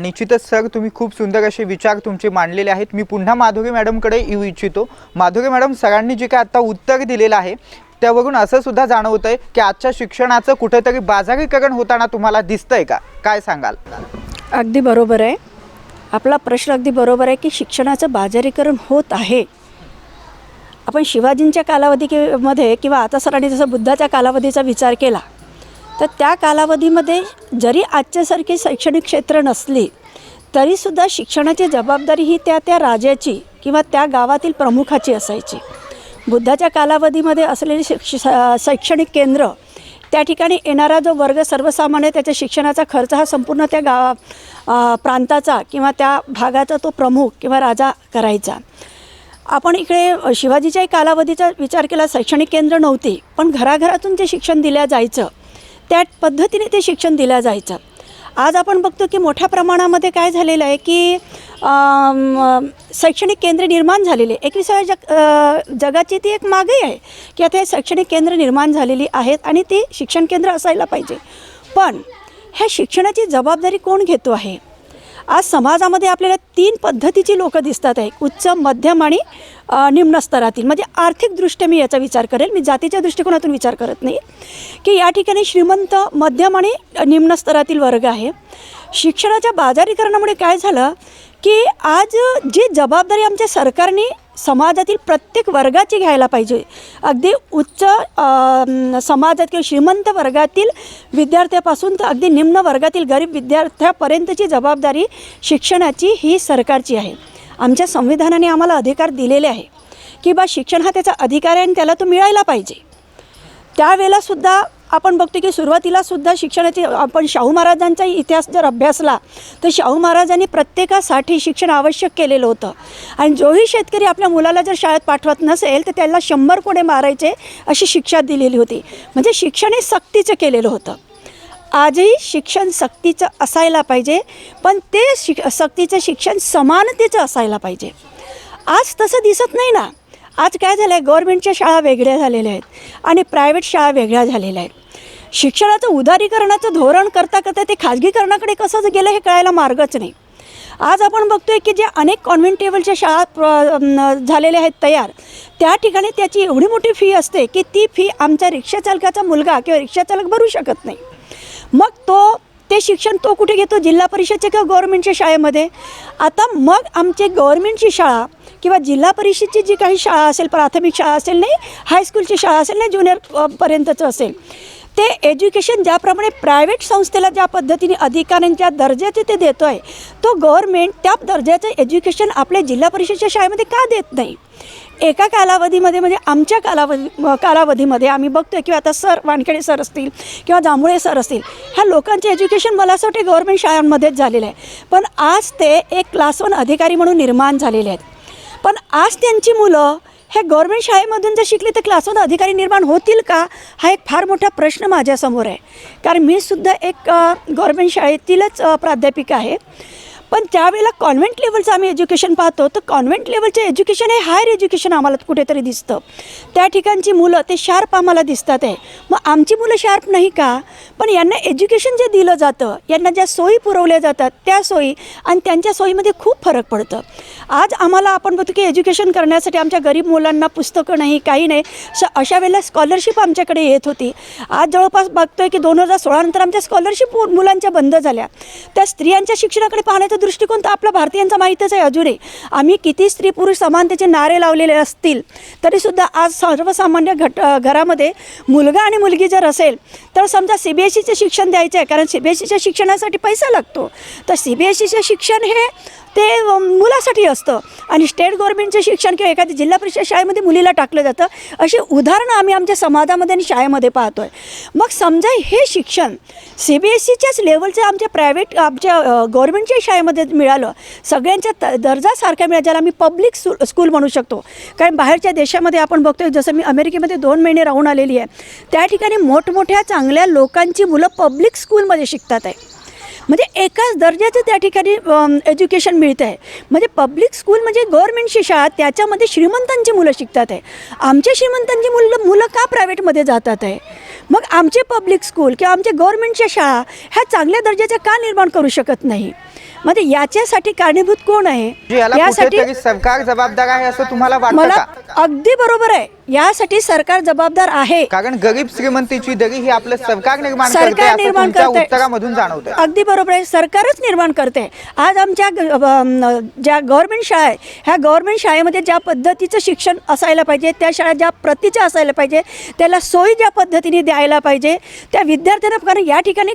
निश्चितच सर, तुम्ही खूप सुंदर असे विचार तुमचे मांडलेले आहेत. मी पुन्हा माधुरी मॅडमकडे येऊ इच्छितो. माधुरी मॅडम, सरांनी जे काय आता उत्तर दिलेलं आहे त्यावरून असं सुद्धा जाणवतं आहे की आजच्या शिक्षणाचं कुठेतरी बाजारीकरण होताना तुम्हाला दिसतंय का? काय सांगाल? अगदी बरोबर आहे. आपला प्रश्न अगदी बरोबर आहे की शिक्षणाचं बाजारीकरण होत आहे. आपण शिवाजींच्या कालावधीमध्ये किंवा आता सरांनी जसं बुद्धाच्या कालावधीचा विचार केला तर त्या कालावधीमध्ये जरी आजच्यासारखी शैक्षणिक क्षेत्र नसली तरीसुद्धा शिक्षणाची जबाबदारी ही त्या राजाची किंवा त्या गावातील प्रमुखाची असायची. बुद्धाच्या कालावधीमध्ये असलेली शैक्षणिक केंद्र, त्या ठिकाणी येणारा जो वर्ग सर्वसामान्य त्याच्या शिक्षणाचा खर्च हा संपूर्ण त्या प्रांताचा किंवा त्या भागाचा तो प्रमुख किंवा राजा करायचा. आपण इकडे शिवाजीच्याही कालावधीचा विचार केला, शैक्षणिक केंद्र नव्हती पण घराघरातून जे शिक्षण दिलं जायचं त्या पद्धतीने ते शिक्षण दिलं जायचं. आज आपण बघतो की मोठ्या प्रमाणामध्ये काय झालेलं आहे की शैक्षणिक केंद्र निर्माण झालेली. 21व्या जगाची ती एक मागणी आहे की आता हे शैक्षणिक केंद्र निर्माण झालेली आहेत आणि ती शिक्षण केंद्र असायला पाहिजे. पण ह्या शिक्षणाची जबाबदारी कोण घेतो आहे? आज समाजामध्ये आपल्याला 3 पद्धतीची लोकं दिसतात आहे, उच्च, मध्यम आणि निम्न स्तरातील. म्हणजे आर्थिकदृष्ट्या मी याचा विचार करेल, मी जातीच्या दृष्टिकोनातून विचार करत नाही की या ठिकाणी श्रीमंत, मध्यम आणि निम्न स्तरातील वर्ग आहे. शिक्षणाच्या बाजारीकरणामुळे काय झालं की आज जी जबाबदारी आमच्या सरकारने समाजातील प्रत्येक वर्गाची घ्यायला पाहिजे, अगदी उच्च समाजात किंवा श्रीमंत वर्गातील विद्यार्थ्यापासून तर अगदी निम्न वर्गातील गरीब विद्यार्थ्यापर्यंतची जबाबदारी शिक्षणाची ही सरकारची आहे. आमच्या संविधानाने आम्हाला अधिकार दिलेले आहे की बा शिक्षण हा त्याचा अधिकार आहे आणि त्याला तो मिळायला पाहिजे. त्यावेळेलासुद्धा आपण बघतो की सुरुवातीलासुद्धा शिक्षणाची आपण शाहू महाराजांचा इतिहास जर अभ्यासला तर शाहू महाराजांनी प्रत्येकासाठी शिक्षण आवश्यक केलेलं होतं. आणि जोही शेतकरी आपल्या मुलाला जर शाळेत पाठवत नसेल तर त्याला 100 कोडे मारायचे अशी शिक्षा दिलेली होती. म्हणजे शिक्षण हे सक्तीचं केलेलं होतं. आजही शिक्षण सक्तीचं असायला पाहिजे पण ते सक्तीचं शिक्षण समानतेचं असायला पाहिजे. आज तसं दिसत नाही ना. आज काय झालं आहे, गव्हर्मेंटच्या शाळा वेगळ्या झालेल्या आहेत आणि प्रायव्हेट शाळा वेगळ्या झालेल्या आहेत. शिक्षणाचं उदारीकरणाचं धोरण करता करता ते खाजगीकरणाकडे कसं गेलं हे कळायला मार्गच नाही. आज आपण बघतोय की जे अनेक कॉन्व्हेंट टेबलच्या शाळा झालेल्या आहेत तयार, त्या ठिकाणी त्याची एवढी मोठी फी असते की ती फी आमच्या रिक्षाचालकाचा मुलगा किंवा रिक्षाचालक भरू शकत नाही. मग ते शिक्षण तो कुठे घेतो? जिल्हा परिषदच्या किंवा गव्हर्मेंटच्या शाळेमध्ये. आता मग आमची गव्हर्मेंटची शाळा किंवा जिल्हा परिषदची जी काही शाळा असेल, प्राथमिक शाळा असेल नाही, हायस्कूलची शाळा असेल नाही, ज्युनियरपर्यंतचं असेल, ते एज्युकेशन ज्याप्रमाणे प्रायव्हेट संस्थेला ज्या पद्धतीने अधिकाऱ्यांच्या दर्जाचे ते देतो आहे तो गव्हर्मेंट त्या दर्जाचं एज्युकेशन आपल्या जिल्हा परिषदच्या शाळेमध्ये का देत नाही? एका कालावधीमध्ये म्हणजे आमच्या कालावधीमध्ये आम्ही बघतो आहे किंवा आता सर वानखेडे सर असतील किंवा जांभुळे सर असतील, ह्या लोकांचे एज्युकेशन मला असं वाटते गव्हर्मेंट शाळांमध्येच झालेलं आहे. पण आज ते एक क्लास 1 अधिकारी म्हणून निर्माण झालेले आहेत. पण आज त्यांची मुलं हे गव्हर्मेंट शाळेमधून जर शिकले तर क्लास 1 अधिकारी निर्माण होतील का? हा एक फार मोठा प्रश्न माझ्यासमोर आहे. कारण मी सुद्धा एक गव्हर्मेंट शाळेतीलच प्राध्यापिका आहे. पण त्यावेळेला कॉन्व्हेंट लेवलचं आम्ही एज्युकेशन पाहतो तर कॉन्व्हेंट लेवलचं एज्युकेशन हे हायर एज्युकेशन आम्हाला कुठेतरी दिसतं. त्या ठिकाणची मुलं ते शार्प आम्हाला दिसतात आहे. मग आमची मुलं शार्प नाही का? पण यांना एज्युकेशन जे दिलं जातं, यांना ज्या सोयी पुरवल्या जातात त्या सोयी आणि त्यांच्या सोयीमध्ये खूप फरक पडतं. आज आम्हाला आपण बघतो की एज्युकेशन करण्यासाठी आमच्या गरीब मुलांना पुस्तकं नाही, काही नाही, अशा वेळेला स्कॉलरशिप आमच्याकडे येत होती. आज जवळपास बघतो आहे की 2016 नंतर आमच्या स्कॉलरशिप मुलांच्या बंद झाल्या. त्या स्त्रियांच्या शिक्षणाकडे पाहण्याचं दृष्टिकोन तर आपला भारतीयांचा माहीतच आहे अजूनही. आम्ही किती स्त्री पुरुष समानतेचे नारे लावलेले असतील तरीसुद्धा आज सर्वसामान्य घरामध्ये मुलगा आणि मुलगी जर असेल तर समजा CBSEचं शिक्षण द्यायचं आहे, कारण CBSEच्या शिक्षणासाठी पैसा लागतो. तर CBSEचं शिक्षण हे ते मुलासाठी असतं आणि स्टेट गव्हर्नमेंटचं शिक्षण किंवा एखाद्या जिल्हा परिषद शाळेमध्ये मुलीला टाकलं जातं. अशी उदाहरणं आम्ही आमच्या समाजामध्ये आणि शाळेमध्ये पाहतो आहे. मग समजा हे शिक्षण CBSEच्याच लेवलचं आमच्या गव्हर्नमेंटच्या शाळेमध्ये मिळालं, सगळ्यांच्या दर्जा सारखा मिळाला, ज्याला आम्ही पब्लिक स्कूल म्हणू शकतो. कारण बाहेरच्या देशामध्ये आपण बघतोय, जसं मी अमेरिकेमध्ये 2 महिने राहून आलेली आहे, त्या ठिकाणी मोठमोठ्या चांगल्या लोकांची मुलं पब्लिक स्कूलमध्ये शिकतात आहे. म्हणजे एकाच दर्जाचं त्या ठिकाणी एज्युकेशन मिळतं आहे. म्हणजे पब्लिक स्कूल म्हणजे गव्हर्नमेंटची शाळा, त्याच्यामध्ये श्रीमंतांची मुलं शिकतात आहे. आमच्या श्रीमंतांची मुलं का प्रायव्हेटमध्ये जातात आहे? मग आमचे पब्लिक स्कूल किंवा आमच्या गव्हर्नमेंटच्या शाळा ह्या चांगल्या दर्जाच्या का निर्माण करू शकत नाही? म्हणजे याच्यासाठी कारणीभूत कोण आहे? यासाठी सरकार जबाबदार आहे असं तुम्हाला वाटतं मला का? अगदी बरोबर आहे, यासाठी सरकार जबाबदार आहे. कारण गरीब श्रीमंतीची दरी ही आपलं सरकार निर्माण सरकार करते असं निर्माण तुमच्या करते. उत्तरामधून जाणवतं. अगदी बरोबर आहे, सरकारच निर्माण करते. आज आमच्या ज्या गव्हर्नमेंट शाळा आहे, ह्या गव्हर्नमेंट शाळेमध्ये ज्या पद्धतीचं शिक्षण असायला पाहिजे, त्या शाळा ज्या प्रतीच्या असायला पाहिजे, त्याला सोयी ज्या पद्धतीने द्यायला पाहिजे त्या विद्यार्थ्यांना. कारण या ठिकाणी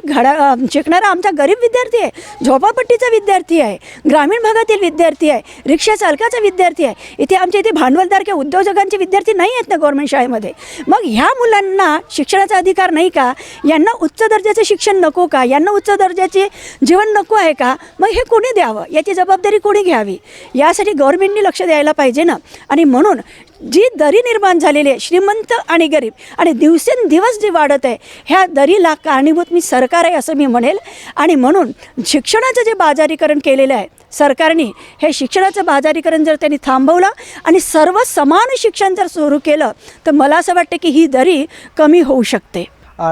शिकणारा आमचा गरीब विद्यार्थी आहे, झोपापट्टीचा विद्यार्थी आहे, ग्रामीण भागातील विद्यार्थी आहे, रिक्षा चालकाचा विद्यार्थी आहे. इथे आमच्या इथे भांडवलदार किंवा उद्योजकांचे विद्यार्थी नाही आहेत ना गव्हर्नमेंट शाळेमध्ये. मग ह्या मुलांना शिक्षणाचा अधिकार नाही का? यांना उच्च दर्जाचं शिक्षण नको का? यांना उच्च दर्जाचे जीवन नको आहे का? मग हे कोणी द्यावं? याची जबाबदारी कोणी घ्यावी? यासाठी गव्हर्नमेंटनी लक्ष द्यायला पाहिजे ना. आणि म्हणून जी दरी निर्माण झालेली आहे श्रीमंत आणि गरीब, आणि दिवसेंदिवस जी वाढत आहे, ह्या दरीला कारणीभूत मी सरकार आहे असं मी म्हणेल. आणि म्हणून शिक्षणाचं जे बाजारीकरण केलेलं आहे सरकारने, हे शिक्षणाचं बाजारीकरण जर त्यांनी थांबवलं आणि सर्व समान शिक्षण जर सुरू केलं तर मला असं वाटतं की ही दरी कमी होऊ शकते.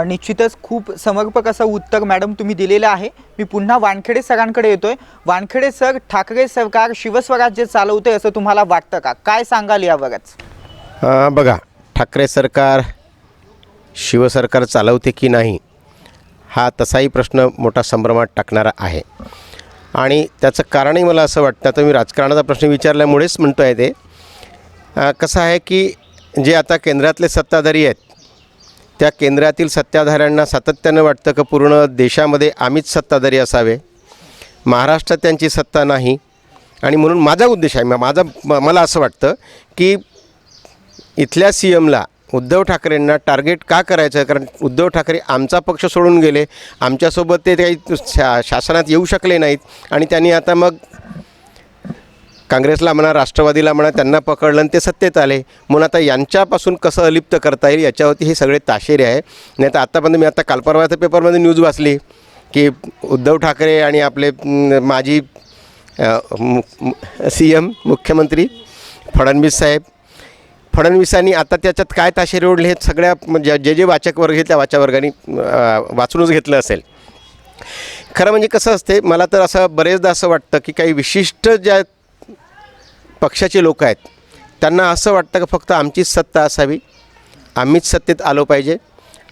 निश्चितच खूप समर्पक असं उत्तर मॅडम तुम्ही दिलेलं आहे. मी पुन्हा वानखेडे सरांकडे येतोय. वानखेडे सर, ठाकरे सरकार शिवस्वराज्य चालवते असं तुम्हाला वाटतं का? काय सांगाल यावरच? बघा, ठाकरे सरकार शिवसरकार चालवते की नाही हा तसाही प्रश्न मोठा संभ्रमात टाकणारा आहे. आणि त्याचं कारणही मला असं वाटतं, आता मी राजकारणाचा प्रश्न विचारल्यामुळेच म्हणतो आहे ते, कसं आहे की जे आता केंद्रातले सत्ताधारी आहेत, त्या केंद्रातील सत्ताधाऱ्यांना सातत्यानं वाटतं की पूर्ण देशामध्ये आम्हीच सत्ताधारी असावे, महाराष्ट्रात त्यांची सत्ता नाही. आणि म्हणून माझा उद्देश आहे, मला असं वाटतं की इथल्या CMला उद्धव ठाकरेंना टार्गेट का करायचं? कारण उद्धव ठाकरे आमचा पक्ष सोडून गेले, आमच्यासोबत ते काही शासनात येऊ शकले नाहीत, आणि त्यांनी आता मग काँग्रेसला म्हणा, राष्ट्रवादीला म्हणा, त्यांना पकडलं आणि ते सत्तेत आले. म्हणून आता यांच्यापासून कसं अलिप्त करता येईल याच्यावरती हे सगळे ताशेरे आहे. नाही तर आतापर्यंत मी आता काल परवाच्या पेपरमध्ये न्यूज वाचली की उद्धव ठाकरे आणि आपले माजी CM मुख्यमंत्री फडणवीसांनी आता त्याच्यात काय ताशेरे ओढले हे सगळ्या जे वाचक वर्ग आहेत त्या वाचकवर्गाने वाचूनच घेतलं असेल. खरं म्हणजे कसं असते, मला तर असं बरेचदा असं वाटतं की काही विशिष्ट ज्या पक्षाचे लोक आहेत त्यांना असं वाटतं की फक्त आमचीच सत्ता असावी, आम्हीच सत्तेत आलो पाहिजे,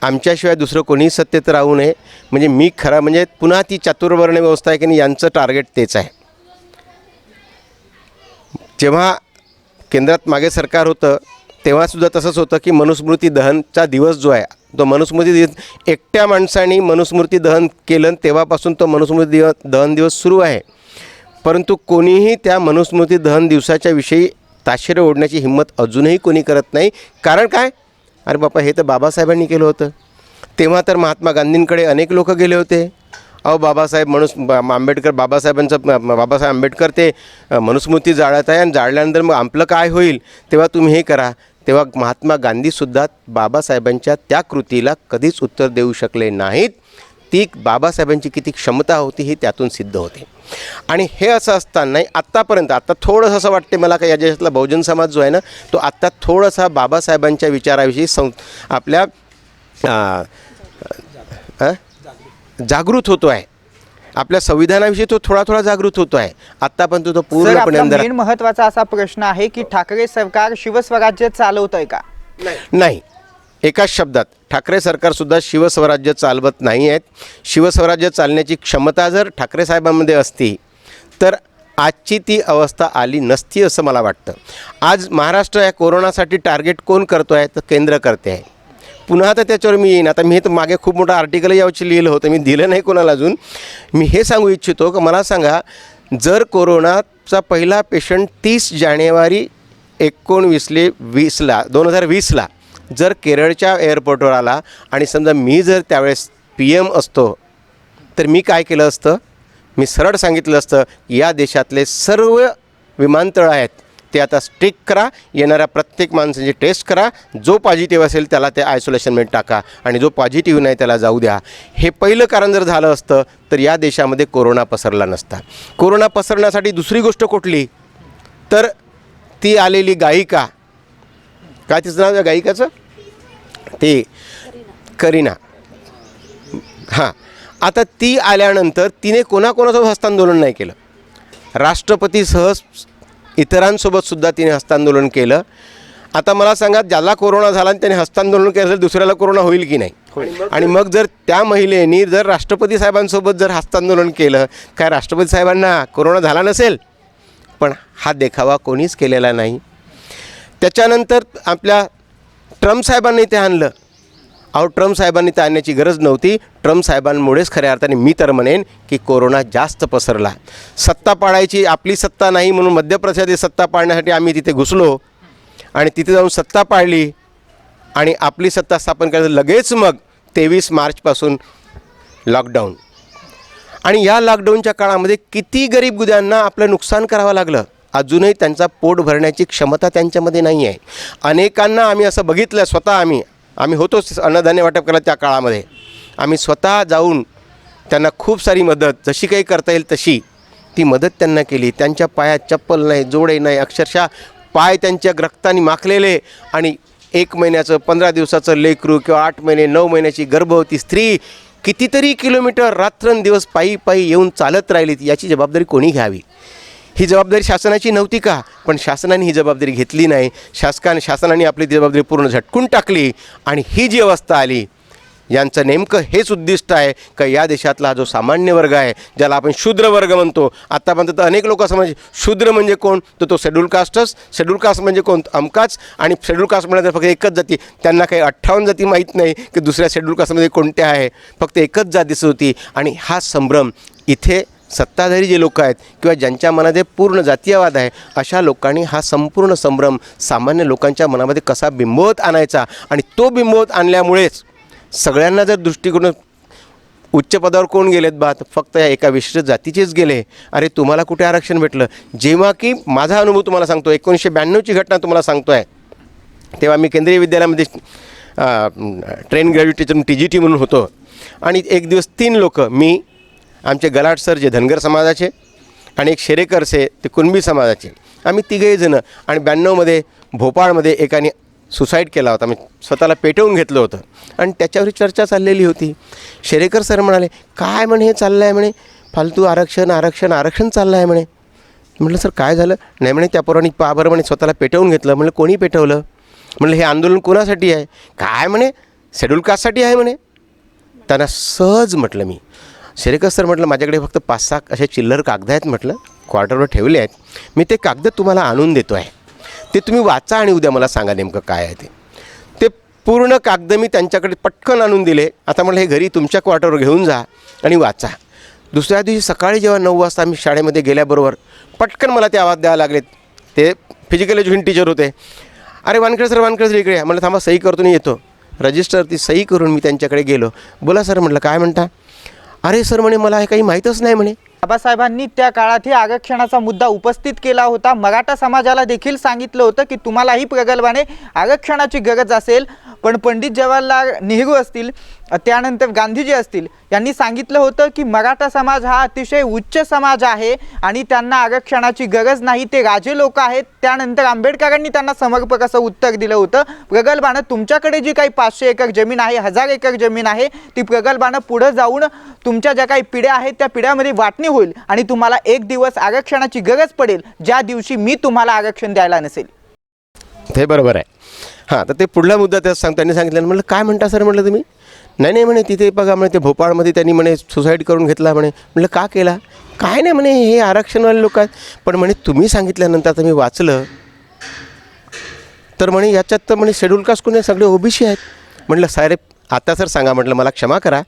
आमच्याशिवाय दुसरं कोणीही सत्तेत राहू नये. म्हणजे मी खरं म्हणजे पुन्हा ती चातुर्वर्ण व्यवस्था आहे की नाही, यांचं टार्गेट तेच आहे. जेव्हा केंद्रात मागे सरकार होतं तेव्हासुद्धा तसंच होतं की मनुस्मृती दहनचा दिवस जो आहे तो मनुस्मृती एकट्या माणसाने मनुस्मृती दहन केलं, तेव्हापासून तो मनुस्मृती दहन दिवस सुरू आहे. परंतु कोणीही त्या मनुस्मृती दहन दिवसाच्या विषयी ताशेरे ओढण्याची हिंमत अजूनही कोणी करत नाही. कारण काय? अरे बापा, हे तर बाबासाहेबांनी केलं होतं. तेव्हा तर महात्मा गांधींकडे अनेक लोक गेले होते. अहो बाबासाहेब आंबेडकर ते मनुस्मृती जाळत आहे, आणि जाळल्यानंतर मग आपलं काय होईल, तेव्हा तुम्ही हे करा. तेव्हा महात्मा गांधीसुद्धा बाबासाहेबांच्या त्या कृतीला कधीच उत्तर देऊ शकले नाहीत. ती बाबासाहेबांची किती क्षमता होती हे त्यातून सिद्ध होते. आणि हे असं असतानाही आत्तापर्यंत आता थोडंसं असं वाटते मला का या देशातला बहुजन समाज जो आहे ना, तो आत्ता थोडासा बाबासाहेबांच्या विचाराविषयी आपल्या जागृत होतो आहे. आपल्या संविधानाविषयी तो थोडा जागृत होतो आहे. आत्तापर्यंत तो पूर्णपणे मेन महत्त्वाचा असा प्रश्न आहे की ठाकरे सरकार शिवस्वराज्य चालवत आहे का? नाही. एकाच शब्दात ठाकरे सरकारसुद्धा शिवस्वराज्य चालवत नाही आहेत. शिवस्वराज्य चालण्याची क्षमता जर ठाकरे साहेबांमध्ये असती तर आजची ती अवस्था आली नसती असं मला वाटतं. आज महाराष्ट्र या कोरोनासाठी टार्गेट कोण करतो आहे? तर केंद्र करते आहे. पुन्हा तर त्याच्यावर मी येईन. आता मी हे तर मागे खूप मोठं आर्टिकल यावरची लिहिलं होतं, मी दिलं नाही कोणाला अजून. मी हे सांगू इच्छितो की मला सांगा, जर कोरोनाचा पहिला पेशंट 30 जानेवारी 2020ला जर केरळच्या एअरपोर्टवर आला आणि समजा मी जर त्यावेळेस PM असतो, तर मी काय केलं असतं? मी सरळ सांगितलं असतं, या देशातले सर्व विमानतळ आहेत ते आता स्ट्रिक्ट करा, येणाऱ्या प्रत्येक माणसाची टेस्ट करा, जो पॉझिटिव्ह असेल त्याला ते आयसोलेशनमध्ये टाका आणि जो पॉझिटिव्ह नाही त्याला जाऊ द्या. हे पहिलं कारण जर झालं असतं तर या देशामध्ये कोरोना पसरला नसता. कोरोना पसरण्यासाठी दुसरी गोष्ट कुठली? तर ती आलेली गायिका, काय तिचं नाव आहे गायिकाचं? ते करीना. हां, आता ती आल्यानंतर तिने कोणाकोणासोबत हस्तांदोलन नाही केलं. राष्ट्रपतीसह इतरांसोबतसुद्धा तिने हस्तांदोलन केलं. आता मला सांगा, ज्याला कोरोना झाला आणि त्याने हस्तांदोलन केलं असेल, दुसऱ्याला कोरोना होईल की नाही? आणि मग जर त्या महिलेने जर राष्ट्रपती साहेबांसोबत जर हस्तांदोलन केलं, काय राष्ट्रपती साहेबांना कोरोना झाला नसेल? पण हा देखावा कोणीच केलेला नाही. त्याच्यानंतर आपल्या ट्रम्प साहेबांनी ते आणलं. ट्रम्प साहेबांनी ते आणण्याची गरज नव्हती. ट्रम्प साहेबांमुळेच खऱ्या अर्थाने मी तर म्हणेन की कोरोना जास्त पसरला. सत्ता पाडायची आपली सत्ता नाही म्हणून मध्य प्रदेशात सत्ता पाडण्यासाठी आम्ही तिथे घुसलो आणि तिथे जाऊन सत्ता पाडली आणि आपली सत्ता स्थापन करायचं. लगेच मग 23 मार्चपासून लॉकडाऊन. आणि या लॉकडाऊनच्या काळामध्ये किती गरीब गुद्यांना आपलं नुकसान करावं लागलं. अजूनही त्यांचा पोट भरण्याची क्षमता त्यांच्यामध्ये नाही आहे. अनेकांना आम्ही असं बघितलं, स्वतः आम्ही होतोच अन्नधान्य वाटप करायला. त्या काळामध्ये आम्ही स्वतः जाऊन त्यांना खूप सारी मदत जशी काही करता येईल तशी ती मदत त्यांना केली. त्यांच्या पायात चप्पल नाही, जोडे नाही, अक्षरशः पाय त्यांच्या रक्ताने माखलेले आणि 1 महिन्याचं 15 दिवसाचं लेकरू किंवा 8 महिने 9 महिन्याची गर्भवती स्त्री कितीतरी किलोमीटर रात्रंदिवस पायी पायी येऊन चालत राहिली. याची जबाबदारी कोणी घ्यावी? ही जबाबदारी शासनाची नव्हती का? पण शासनाने ही जबाबदारी घेतली नाही. शासनाने आपली जबाबदारी पूर्ण झटकून टाकली आणि ही जी अवस्था आली. यांचं नेमकं हेच उद्दिष्ट आहे का या देशातला हा जो सामान्य वर्ग आहे, ज्याला आपण शूद्र वर्ग म्हणतो. आत्तापर्यंत तर अनेक लोक असं म्हणजे शूद्र म्हणजे कोण? तर तो शेड्यूल कास्टच. शेड्यूल कास्ट म्हणजे कोण? अमकाच. आणि शेड्यूल कास्ट म्हणजे फक्त एकच जाती. त्यांना काही 58 जाती माहीत नाही की दुसऱ्या शेड्यूल कास्टमध्ये कोणत्या आहे. फक्त एकच जात दिसत होती. आणि हा संभ्रम इथे सत्ताधारी जे लोक आहेत किंवा ज्यांच्या मनामध्ये पूर्ण जातीयवाद आहे, अशा लोकांनी हा संपूर्ण संभ्रम सामान्य लोकांच्या मनामध्ये कसा बिंबवत आणायचा. आणि तो बिंबवत आणल्यामुळेच सगळ्यांना जर दृष्टिकोन उच्च पदावर कोण गेलेत बा? फक्त या एका विशिष्ट जातीचेच गेले. अरे तुम्हाला कुठे आरक्षण भेटलं? जेव्हा की माझा अनुभव तुम्हाला सांगतो, 1992ची घटना तुम्हाला सांगतो आहे. तेव्हा मी केंद्रीय विद्यालयामध्ये ट्रेन ग्रॅज्युएट टीचर TGT म्हणून होतो. आणि एक दिवस 3 लोक, मी, आमचे गलाट सर जे धनगर समाजाचे आणि एक शेरेकर से ते कुणबी समाजाचे, आम्ही 3घे जणं. आणि 92मध्ये भोपाळमध्ये एकाने सुसाईड केला होता, मी स्वतःला पेटवून घेतलं होतं. आणि त्याच्यावर चर्चा चाललेली होती. शेरेकर सर म्हणाले, काय म्हणे हे चाललं आहे म्हणे, फालतू आरक्षण आरक्षण आरक्षण चाललं आहे म्हणे. म्हटलं सर काय झालं? नाही म्हणे, त्या पोरांनी बरं म्हणे स्वतःला पेटवून घेतलं. म्हणलं कोणी पेटवलं? म्हणलं हे आंदोलन कोणासाठी आहे? काय म्हणे शेड्यूल कास्टसाठी आहे म्हणे. त्यांना सहज म्हटलं मी, शेरेकर सर म्हटलं माझ्याकडे फक्त 5-6 असे चिल्लर कागद आहेत म्हटलं, क्वार्टरवर ठेवले आहेत. मी ते कागद तुम्हाला आणून देतो आहे, ते तुम्ही वाचा आणि उद्या मला सांगा नेमकं काय आहे ते. ते पूर्ण कागद मी त्यांच्याकडे पटकन आणून दिले. आता म्हटलं हे घरी तुमच्या क्वार्टरवर घेऊन जा आणि वाचा. दुसऱ्या दिवशी सकाळी जेव्हा 9 वाजता मी शाळेमध्ये गेल्याबरोबर पटकन मला ते आवाज द्यावा लागलेत. ते फिजिकल एज्युकेशन टीचर होते. अरे वानखेडे सर इकडे. म्हटलं थांबा सही करतो नाही येतो. रजिस्टर ती सही करून मी त्यांच्याकडे गेलो. बोला सर म्हटलं काय म्हणता? अरे सर म्हणे मला हे काही माहीतच नाही म्हणे. बाबासाहेबांनी त्या काळातही आरक्षणाचा मुद्दा उपस्थित केला होता. मराठा समाजाला देखील सांगितलं होतं की तुम्हालाही प्रगल्भाने आरक्षणाची गरज असेल. पण पंडित जवाहरलाल नेहरू असतील, त्यानंतर गांधीजी असतील, यांनी सांगितलं होतं की मराठा समाज हा अतिशय उच्च समाज आहे आणि त्यांना आरक्षणाची गरज नाही, ते राजे लोक आहेत. त्यानंतर आंबेडकरांनी त्यांना समर्पक असं उत्तर दिलं होतं, प्रगल्भानं तुमच्याकडे जी काही 500 एकर जमीन आहे, 1000 एकर जमीन आहे, ती प्रगल्भानं पुढं जाऊन तुमच्या ज्या काही पिढ्या आहेत त्या पिढ्यामध्ये वाटणी होईल आणि तुम्हाला एक दिवस आरक्षणाची गरज पडेल, ज्या दिवशी मी तुम्हाला आरक्षण द्यायला नसेल. ते बरोबर आहे. हां, तर ते पुढला मुद्दा त्यात त्यांनी सांगितलं. म्हटलं काय म्हणता सर म्हटलं तुम्ही? नाही नाही म्हणे तिथे बघा म्हणे ते भोपाळमध्ये त्यांनी म्हणे सुसाईड करून घेतला म्हणे. म्हटलं का केला? काय नाही म्हणे हे आरक्षणवाले लोक आहेत. पण म्हणे तुम्ही सांगितल्यानंतर आता मी वाचलं तर म्हणे याच्यात तर म्हणे शेड्यूल कास्ट कोणी सगळे ओबीसी आहेत. म्हटलं साहेब आता सर सांगा म्हटलं, मला क्षमा करा,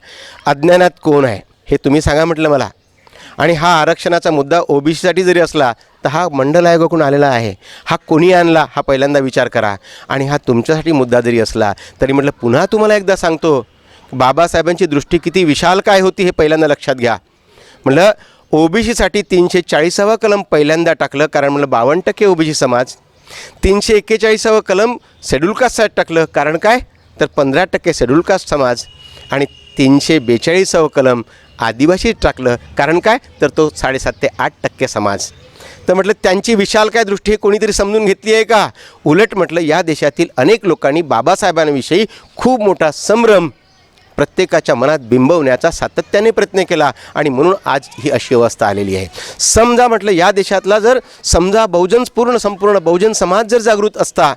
अज्ञानात कोण आहे हे तुम्ही सांगा म्हटलं मला. आणि हा आरक्षणाचा मुद्दा ओबीसीसाठी जरी असला तर हा मंडल आयोगाकडून आलेला आहे. हा कोणी आणला हा पहिल्यांदा विचार करा. आणि हा तुमच्यासाठी मुद्दा जरी असला तरी म्हटलं पुन्हा तुम्हाला एकदा सांगतो, बाबासाहेबांची दृष्टी किती विशाल काय होती हे पहिल्यांदा लक्षात घ्या. म्हटलं ओबीसीसाठी 340वा कलम पहिल्यांदा टाकलं, कारण म्हटलं 52% ओबीसी समाज. 341वा कलम शेड्यूल कास्टसाठी टाकलं, कारण काय तर 15% शेड्यूल कास्ट समाज. आणि 342वा कलम आदिवासी टाकलं, कारण काय तर तो 7.5 ते 8% समाज. तर म्हटलं त्यांची विशाल काय दृष्टी हे कोणीतरी समजून घेतली आहे का? उलट म्हटलं या देशातील अनेक लोकांनी बाबासाहेबांविषयी खूप मोठा संभ्रम प्रत्येकाच्या मनात बिंबवण्याचा सातत्याने प्रयत्न केला आणि म्हणून आज ही अशी अवस्था आलेली आहे. समजा म्हटलं या देशातला जर समजा संपूर्ण बहुजन समाज जर जागृत असता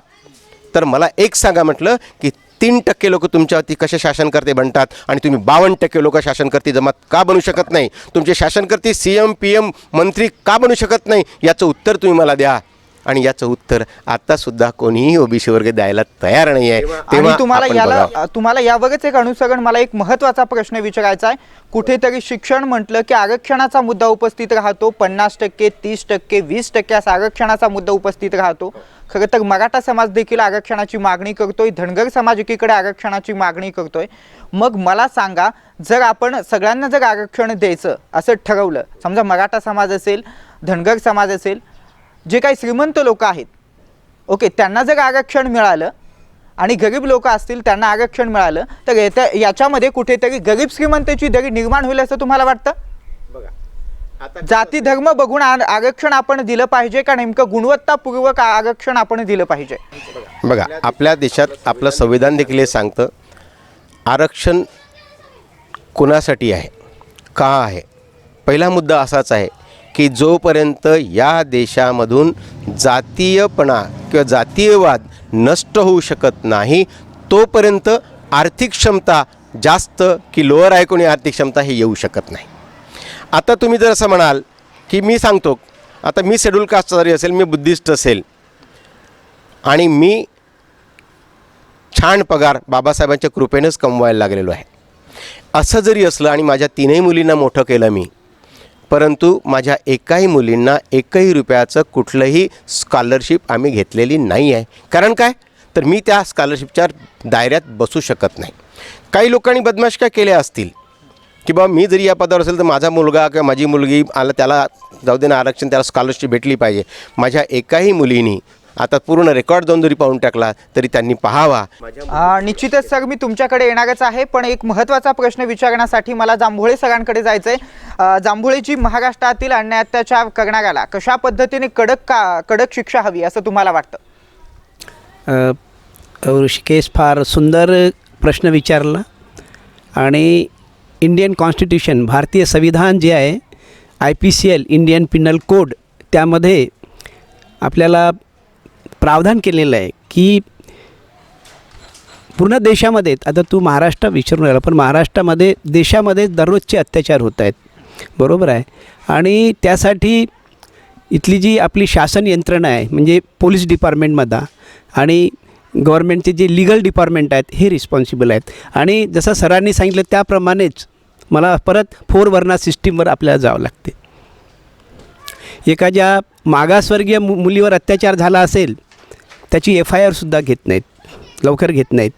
तर मला एक सांगा म्हटलं की 3% लोक तुमच्यावरती कसे शासनकर्ते बनतात आणि तुम्ही 52% लोक शासनकर्ते जमात का बनू शकत नाही? तुमचे शासनकर्ते CM PM मंत्री का बनू शकत नाही? याचं उत्तर तुम्ही मला द्या. आणि याचं उत्तर आतासुद्धा कोणीही ओबीसी वर्ग द्यायला तयार नाही आहे. आणि तुम्हाला यावरच एक अनुसरण मला एक महत्त्वाचा प्रश्न विचारायचा आहे. कुठेतरी शिक्षण म्हटलं की आरक्षणाचा मुद्दा उपस्थित राहतो. 50%, 30%, 20% असा आरक्षणाचा मुद्दा उपस्थित राहतो. खरं तर मराठा समाज देखील आरक्षणाची मागणी करतोय, धनगर समाज एकीकडे आरक्षणाची मागणी करतोय. मग मला सांगा, जर आपण सगळ्यांना जर आरक्षण द्यायचं असं ठरवलं, समजा मराठा समाज असेल, धनगर समाज असेल, जे काही श्रीमंत लोक आहेत ओके, त्यांना जर आरक्षण मिळालं आणि गरीब लोक असतील त्यांना आरक्षण मिळालं तर याच्यामध्ये कुठेतरी गरीब श्रीमंताची दरी निर्माण होईल असं तुम्हाला वाटतं? बघा जाती धर्म बघून आरक्षण आपण दिलं पाहिजे का नेमकं गुणवत्तापूर्वक आरक्षण आपण दिलं पाहिजे? बघा आपल्या देशात आपलं संविधान देखील हे सांगतं आरक्षण कोणासाठी आहे, का आहे. पहिला मुद्दा असाच आहे की जोपर्यंत या देशामधून जातीयपणा किंवा जातीयवाद नष्ट होऊ शकत नाही तोपर्यंत आर्थिक क्षमता जास्त की लोअर आहे कोणी आर्थिक क्षमता हे येऊ शकत नाही. आता तुम्ही जर असं म्हणाल की मी सांगतो, आता मी शेड्यूल कास्ट जरी असेल, मी बुद्धिस्ट असेल आणि मी छान पगार बाबासाहेबांच्या कृपेनंच कमवायला लागलेलो आहे, असं जरी असलं आणि माझ्या 3ही मुलींना मोठं केलं मी, परंतु माझ्या एकाही मुलींना एकही रुपयाचं कुठलंही स्कॉलरशिप आम्ही घेतलेली नाही आहे. कारण काय तर मी त्या स्कॉलरशिपच्या दायऱ्यात बसू शकत नाही. काही लोकांनी बदमाश काय केल्या असतील की बाबा मी जरी या पदावर असेल तर माझा मुलगा किंवा माझी मुलगी आला त्याला जाऊ दे ना आरक्षण, त्याला स्कॉलरशिप भेटली पाहिजे. माझ्या एकाही मुलीनी आता पूर्ण रेकॉर्ड जाऊन जरी पाहून टाकला तरी त्यांनी पाहावा. निश्चितच सर मी तुमच्याकडे येणारच आहे, पण एक महत्त्वाचा प्रश्न विचारण्यासाठी मला जांभोळे सरांकडे जायचं आहे. जांभोळेजी, महाराष्ट्रातील अन्याय अत्याचार करणाऱ्याला कशा पद्धतीने कडक शिक्षा हवी असं तुम्हाला वाटतं? ऋषिकेश फार सुंदर प्रश्न विचारला. आणि इंडियन कॉन्स्टिट्यूशन, भारतीय संविधान जे आहे, IPCL इंडियन पिनल कोड, त्यामध्ये आपल्याला प्रावधान केलेलं आहे की पूर्ण देशामध्ये, आता तू महाराष्ट्र विचारून राहिला, पण महाराष्ट्रामध्ये देशामध्ये दररोजचे अत्याचार होत आहेत, बरोबर आहे. आणि त्यासाठी इथली जी आपली शासन यंत्रणा आहे म्हणजे पोलीस डिपार्टमेंटमध्ये आणि गव्हर्मेंटचे जे लिगल डिपार्टमेंट आहेत हे रिस्पॉन्सिबल आहेत. आणि जसं सरांनी सांगितलं त्याप्रमाणेच मला परत 4 वर्णा सिस्टीमवर आपल्याला जावं लागते. एखाद्या मागासवर्गीय मुलीवर अत्याचार झाला असेल त्याची FIR सुद्धा घेत नाहीत, लवकर घेत नाहीत.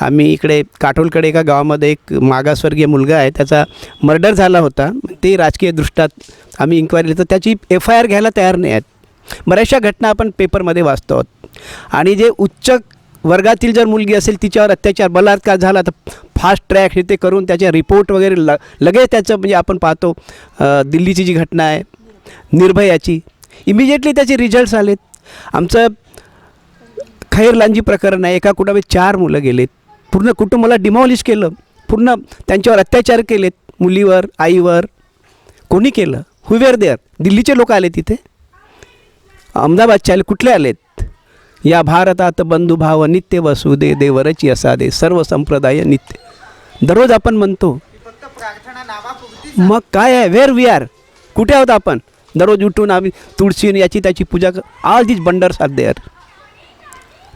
आम्ही इकडे काटोलकडे एका गावामध्ये एक मागासवर्गीय मुलगा आहे, त्याचा मर्डर झाला होता. ते राजकीय दृष्टात आम्ही इन्क्वायरी तर त्याची FIR घ्यायला तयार नाही आहेत. बऱ्याचशा घटना आपण पेपरमध्ये वाचतो आहोत. आणि जे उच्च वर्गातील जर मुलगी असेल तिच्यावर अत्याचार बलात्कार झाला तर फास्ट ट्रॅक हे ते करून त्याचे रिपोर्ट वगैरे लगेच त्याचं म्हणजे आपण पाहतो. दिल्लीची जी घटना आहे निर्भयाची, इमिजिएटली त्याचे रिझल्ट्स आलेत. आमचं खैरलांजी प्रकरण आहे, एका कुटुंबात 4 मुलं गेलेत, पूर्ण कुटुंबाला डिमॉलिश केलं, पूर्ण त्यांच्यावर अत्याचार केलेत, मुलीवर, आईवर. कोणी केलं? Who were there? दिल्लीचे लोक आले तिथे, अहमदाबादचे आले, कुठले आलेत? या भारतात बंधुभाव नित्य वसुदे देवरची असादे सर्व संप्रदाय नित्य. दररोज आपण म्हणतो. फक्त प्रार्थना नावापुरती मग काय आहे, वेअर वी आर, कुठे आहोत आपण? दररोज उठून आम्ही तुळशी आणि याची त्याची पूजा ऑल दिस बंडर्स आर देअर.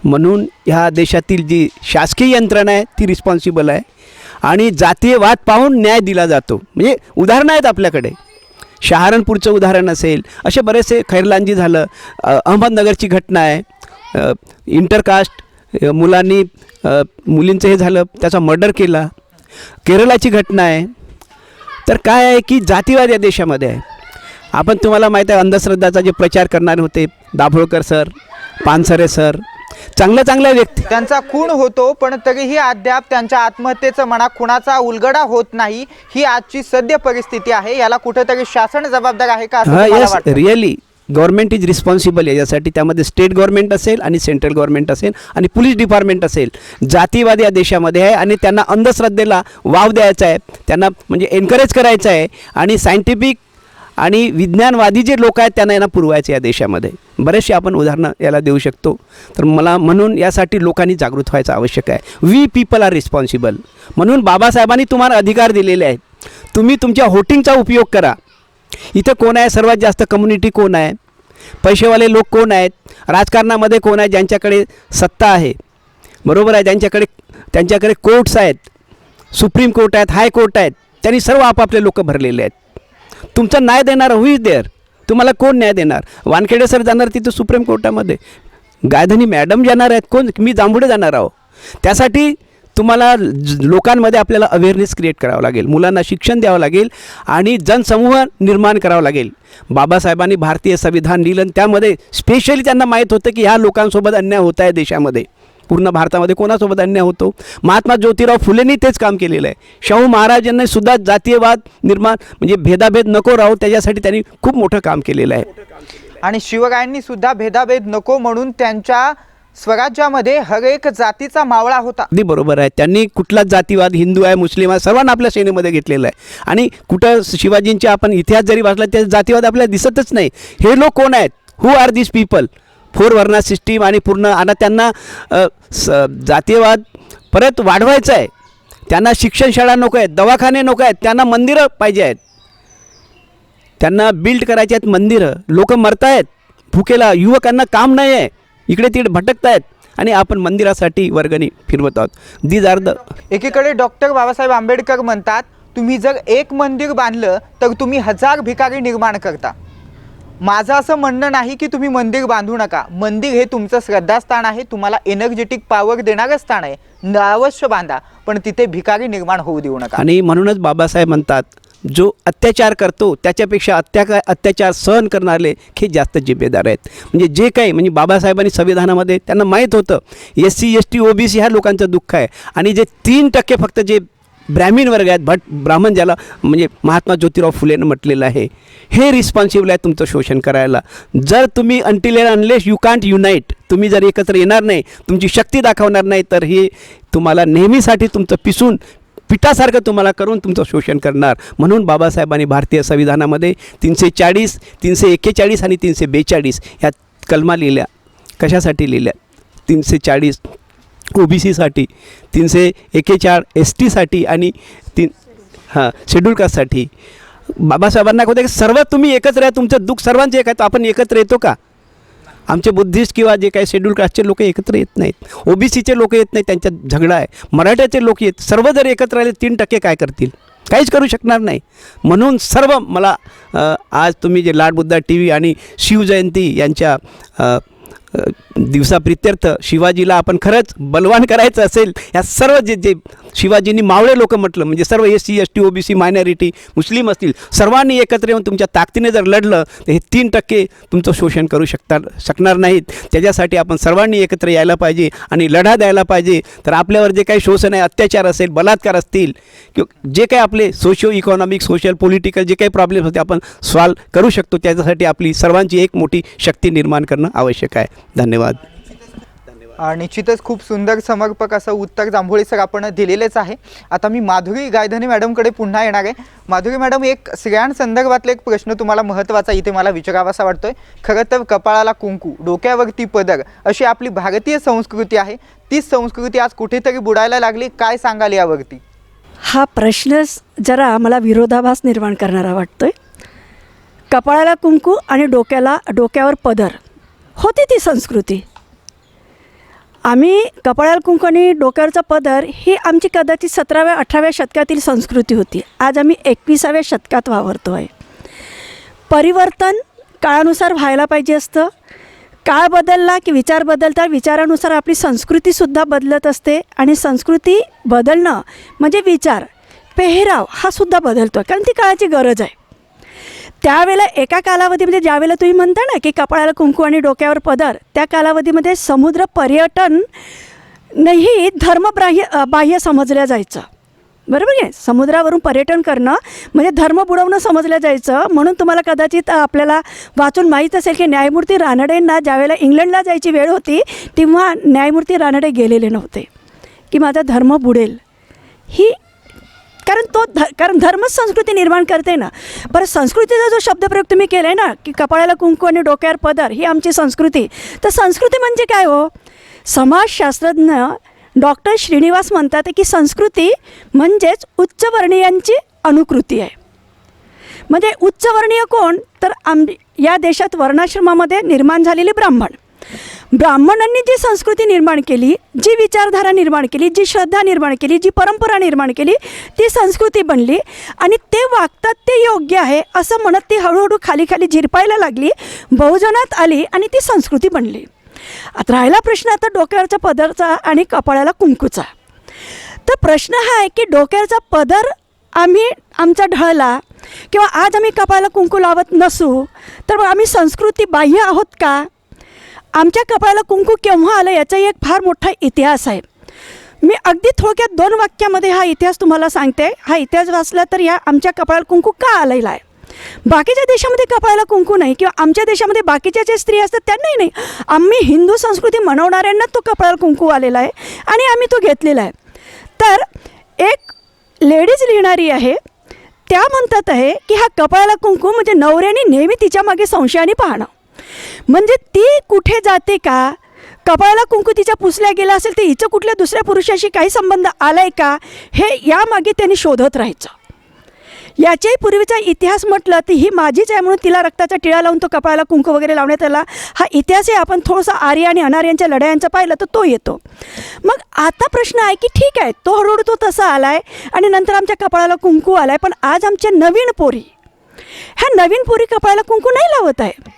म्हणून ह्या देशातील जी शासकीय यंत्रणा आहे ती रिस्पॉन्सिबल आहे आणि जातीय वाद पाहून न्याय दिला जातो. म्हणजे उदाहरणं आहेत आपल्याकडे. शहारणपूरचं उदाहरण असेल, असे बरेचसे, खैरलांजी झालं, अहमदनगरची घटना आहे, इंटरकास्ट मुलांनी मुलींचं हे झालं, त्याचा मर्डर केला, केरळाची घटना आहे. तर काय आहे की जातीवाद या देशामध्ये आहे. आपण, तुम्हाला माहीत आहे, अंधश्रद्धाचा जे प्रचार करणारे होते, दाभोळकर सर, पानसरे सर, चांगल्या व्यक्ती, त्यांचा खून होतो पण तरीही अद्याप त्यांच्या आत्महत्येचं म्हणा खुनाचा उलगडा होत नाही. ही आजची सद्य परिस्थिती आहे. याला कुठेतरी शासन जबाबदार आहे का असं तुम्हाला येस, वाटतं? रिअली गव्हर्नमेंट इज रिस्पॉन्सिबल याच्यासाठी. त्यामध्ये स्टेट गव्हर्नमेंट असेल आणि सेंट्रल गव्हर्नमेंट असेल आणि पोलीस डिपार्टमेंट असेल. जातीवाद या देशामध्ये आहे आणि त्यांना अंधश्रद्धेला वाव द्यायचा आहे, त्यांना म्हणजे एनकरेज करायचं आहे आणि सायंटिफिक आणि विज्ञानवादी जे लोक आहेत त्यांना यांना पुरवायचे या देशामध्ये. बरेचसे आपण उदाहरणं याला देऊ शकतो. तर मला म्हणून यासाठी लोकांनी जागृत व्हायचं आवश्यक आहे. We people are responsible. म्हणून बाबासाहेबांनी तुम्हाला अधिकार दिलेले आहेत. तुम्ही तुमच्या व्होटिंगचा उपयोग करा. इथं कोण आहे, सर्वात जास्त कम्युनिटी कोण आहे, पैसेवाले लोक कोण आहेत, राजकारणामध्ये कोण आहे, ज्यांच्याकडे सत्ता आहे, बरोबर आहे, त्यांच्याकडे कोर्ट्स आहेत, सुप्रीम कोर्ट आहेत, हाय कोर्ट आहेत, त्यांनी सर्व आपापले लोक भरलेले आहेत. तुमचा न्याय देणार हू इज देअर? तुम्हाला कोण न्याय देणार? वानखेडे सर जाणार तिथं सुप्रीम कोर्टामध्ये, गायधनी मॅडम जाणार आहेत, कोण, मी जांभुडे जाणार आहो. त्यासाठी तुम्हाला लोकांमध्ये आपल्याला अवेअरनेस क्रिएट करावं लागेल, मुलांना शिक्षण द्यावं लागेल आणि जनसमूह निर्माण करावं लागेल. बाबासाहेबांनी भारतीय संविधान लिहिलं, त्यामध्ये स्पेशली त्यांना माहीत होतं की ह्या लोकांसोबत अन्याय होत आहे देशामध्ये. पूर्ण भारतामध्ये कोणासोबत अन्याय होतो? महात्मा ज्योतिराव फुलेंनी तेच काम केलेलं आहे. शाहू महाराजांनी सुद्धा जातीयवाद निर्माण, म्हणजे भेदाभेद नको राहू, त्याच्यासाठी त्यांनी खूप मोठं काम केलेलं आहे. आणि शिवरायांनी सुद्धा भेदाभेद नको म्हणून त्यांच्या स्वराज्यामध्ये हर एक जातीचा मावळा होता. अगदी बरोबर आहे. त्यांनी कुठलाच जातीवाद, हिंदू आहे, मुस्लिम आहे, सर्वांना आपल्या सेनेमध्ये घेतलेलं आहे. आणि कुठं शिवाजींचे आपण इतिहास जरी वाचला त्या जातीवाद आपल्याला दिसतच नाही. हे लोक कोण आहेत? Who are this people? 4 varna system आणि पूर्ण, आता त्यांना जातीयवाद परत वाढवायचं आहे. त्यांना शिक्षणशाळा नको आहेत, दवाखाने नको आहेत, त्यांना मंदिरं पाहिजे आहेत, त्यांना बिल्ड करायचे आहेत मंदिरं. लोक मरत आहेत भुकेला, युवकांना काम नाही आहे, इकडे तिकडे भटकत आहेत आणि आपण मंदिरासाठी वर्गणी फिरवत आहोत. These are the. एकीकडे डॉक्टर बाबासाहेब आंबेडकर म्हणतात, तुम्ही जर एक मंदिर बांधलं तर तुम्ही 1000 भिकारी निर्माण करता. माझं असं म्हणणं नाही की तुम्ही मंदिर बांधू नका. मंदिर हे तुमचं श्रद्धास्थान आहे, तुम्हाला एनर्जेटिक पॉवर देणारं स्थान आहे, अवश्य बांधा, पण तिथे भिकारी निर्माण होऊ देऊ नका. आणि म्हणूनच बाबासाहेब म्हणतात, जो अत्याचार करतो त्याच्यापेक्षा अत्याचार सहन करणारे हे जास्त जिम्मेदार आहेत. म्हणजे जे काही, म्हणजे बाबासाहेबांनी संविधानामध्ये त्यांना माहीत होतं SC ST OBC ह्या लोकांचं दुःख आहे आणि जे 3% फक्त जे ब्राह्मीण वर्ग आहेत, ब्राह्मण, ज्याला म्हणजे महात्मा ज्योतिराव फुलेनं म्हटलेलं आहे, हे रिस्पॉन्सिबल आहे तुमचं शोषण करायला. जर तुम्ही until unless you can't unite, तुम्ही जर एकत्र येणार नाही, तुमची शक्ती दाखवणार नाही, तर हे तुम्हाला नेहमीसाठी तुमचं पिसून पिठासारखं तुम्हाला करून तुमचं शोषण करणार. म्हणून बाबासाहेबांनी भारतीय संविधानामध्ये 340, 341 आणि 342 ह्या कलमा लिहिल्या. कशासाठी लिहिल्या? 340 OBCसाठी, 341 STसाठी आणि शेड्यूल कास्टसाठी. बाबासाहेबांना होते की सर्व तुम्ही एकत्र आहे, तुमचं दुःख सर्वांचे एक आहे. तर आपण एकत्र येतो का? आमचे बुद्धिस्ट किंवा जे काही शेड्यूल कास्टचे लोक एकत्र येत नाहीत, OBCचे लोक येत नाहीत, त्यांच्यात झगडा आहे. मराठ्याचे लोक येत, सर्व जर एकत्र आले 3% काय करतील? काहीच करू शकणार नाही. म्हणून सर्व मला आज तुम्ही जे लाडबुद्धा TV आणि शिवजयंती यांच्या दिवसाप्रित्यर्थ शिवाजीला आपण खरंच बलवान करायचं असेल, या सर्व जे शिवाजींनी मावळे लोक म्हटलं, म्हणजे सर्व SC ST OBC मायनॉरिटी, मुस्लिम असतील, सर्वांनी एकत्र येऊन तुमच्या ताकदीने जर लढलं तर हे 3% तुमचं शोषण करू शकणार नाहीत. त्याच्यासाठी आपण सर्वांनी एकत्र यायला पाहिजे आणि लढा द्यायला पाहिजे. तर आपल्यावर जे काही शोषण आहे, अत्याचार असेल, बलात्कार असतील, किंवा जे काही आपले सोशिओ इकॉनॉमिक, सोशल, पॉलिटिकल जे काही प्रॉब्लेम्स होते आपण सॉल्व करू शकतो. त्याच्यासाठी आपली सर्वांची एक मोठी शक्ती निर्माण करणं आवश्यक आहे. धन्यवाद. निश्चितच खूप सुंदर समर्पक असं उत्तर जांभोळे सर आपण दिलेलेच आहे. आता मी माधुरी गायधनी मॅडमकडे पुन्हा येणार आहे. माधुरी मॅडम, एक स्त्रियांसंदर्भातला एक प्रश्न तुम्हाला महत्त्वाचा इथे मला विचारावासा वाटतोय. खरं तर कपाळाला कुंकू, डोक्यावरती पदर अशी आपली भारतीय संस्कृती आहे. तीच संस्कृती आज कुठेतरी बुडायला लागली. काय सांगाल यावरती? हा प्रश्नच जरा मला विरोधाभास निर्माण करणारा वाटतोय. कपाळाला कुंकू आणि डोक्यावर पदर होती ती संस्कृती. आम्ही कपाळाला कुंकू आणि डोक्यावरचा पदर ही आमची कदाचित 17व्या-18व्या शतकातील संस्कृती होती. आज आम्ही 21व्या शतकात वावरतो आहे. परिवर्तन काळानुसार व्हायला पाहिजे असतं. काळ बदलला की विचार बदलतात, विचारानुसार आपली संस्कृतीसुद्धा बदलत असते. आणि संस्कृती बदलणं म्हणजे विचार, पेहराव हा सुद्धा बदलतो, कारण ती काळाची गरज आहे. त्यावेळेला एका कालावधीमध्ये ज्यावेळेला तुम्ही म्हणता ना की कपाळाला कुंकू आणि डोक्यावर पदर, त्या कालावधीमध्ये समुद्र पर्यटन नाही बाह्य समजलं जायचं. बरोबर आहे. समुद्रावरून पर्यटन करणं म्हणजे धर्म बुडवणं समजलं जायचं. म्हणून तुम्हाला कदाचित आपल्याला वाचून माहीत असेल की न्यायमूर्ती रानडेंना ज्यावेळेला इंग्लंडला जायची वेळ होती तेव्हा न्यायमूर्ती रानडे गेलेले नव्हते की माझा धर्म बुडेल. ही कारण धर्मच संस्कृती निर्माण करते ना. बरं, संस्कृतीचा जो शब्दप्रयोग तुम्ही केला आहे ना की कपाळाला कुंकू आणि डोक्यावर पदर ही आमची संस्कृती, तर संस्कृती म्हणजे काय हो? समाजशास्त्रज्ञ डॉक्टर श्रीनिवास म्हणतात की संस्कृती म्हणजेच उच्चवर्णीयांची अनुकृती आहे. म्हणजे उच्चवर्णीय कोण? तर या देशात वर्णाश्रमामध्ये निर्माण झालेले ब्राह्मणांनी जी संस्कृती निर्माण केली, जी विचारधारा निर्माण केली, जी श्रद्धा निर्माण केली, जी परंपरा निर्माण केली, ती संस्कृती बनली. आणि ते वागतात ते योग्य आहे असं म्हणत ती हळूहळू खाली झिरपायला लागली, बहुजनात आली आणि ती संस्कृती बनली. आता राहिला प्रश्न आता डोक्यावरच्या पदरचा आणि कपाळाला कुंकूचा. तर प्रश्न हा आहे की डोक्यावरचा पदर आम्ही आमचा ढळला किंवा आज आम्ही कपाळाला कुंकू लावत नसू तर आम्ही संस्कृती बाह्य आहोत का? आमच्या कपाळाला कुंकू केव्हा आलं याचाही एक फार मोठा इतिहास आहे. मी अगदी थोडक्यात 2 वाक्यामध्ये हा इतिहास तुम्हाला सांगते. हा इतिहास वाचला तर या आमच्या कपाळाला कुंकू का आलेला आहे. बाकीच्या देशामध्ये कपाळाला कुंकू नाही किंवा आमच्या देशामध्ये बाकीच्या जे स्त्री असतात त्यांनाही नाही. आम्ही हिंदू संस्कृती मनवणाऱ्यांना तो कपाळाला कुंकू आलेला आहे आणि आम्ही तो घेतलेला आहे. तर एक लेडीज लिहिणारी आहे, त्या म्हणतात आहे की हा कपाळाला कुंकू म्हणजे नवऱ्याने नेहमी तिच्या मागे संशयाने पाहणं. म्हणजे ती कुठे जाते का, कपाळाला कुंकू तिच्या पुसल्या गेला असेल तर हिचं कुठल्या दुसऱ्या पुरुषाशी काही संबंध आला आहे का, हे यामागे त्यांनी शोधत राहायचं. याच्याही पूर्वीचा इतिहास म्हटलं तर ही माझीच आहे म्हणून तिला रक्ताचा टिळा लावून तो कपाळाला कुंकू वगैरे लावण्यात आला. हा इतिहासही आपण थोडासा आर्य आणि अनार्यांच्या लढायांचा पाहिलं तर तो येतो. मग आता प्रश्न आहे की ठीक आहे, तो हळूहळू तो तसा आला आहे आणि नंतर आमच्या कपाळाला कुंकू आला आहे. पण आज आमच्या नवीन पोरी, ह्या नवीन पोरी कपाळाला कुंकू नाही लावत आहे.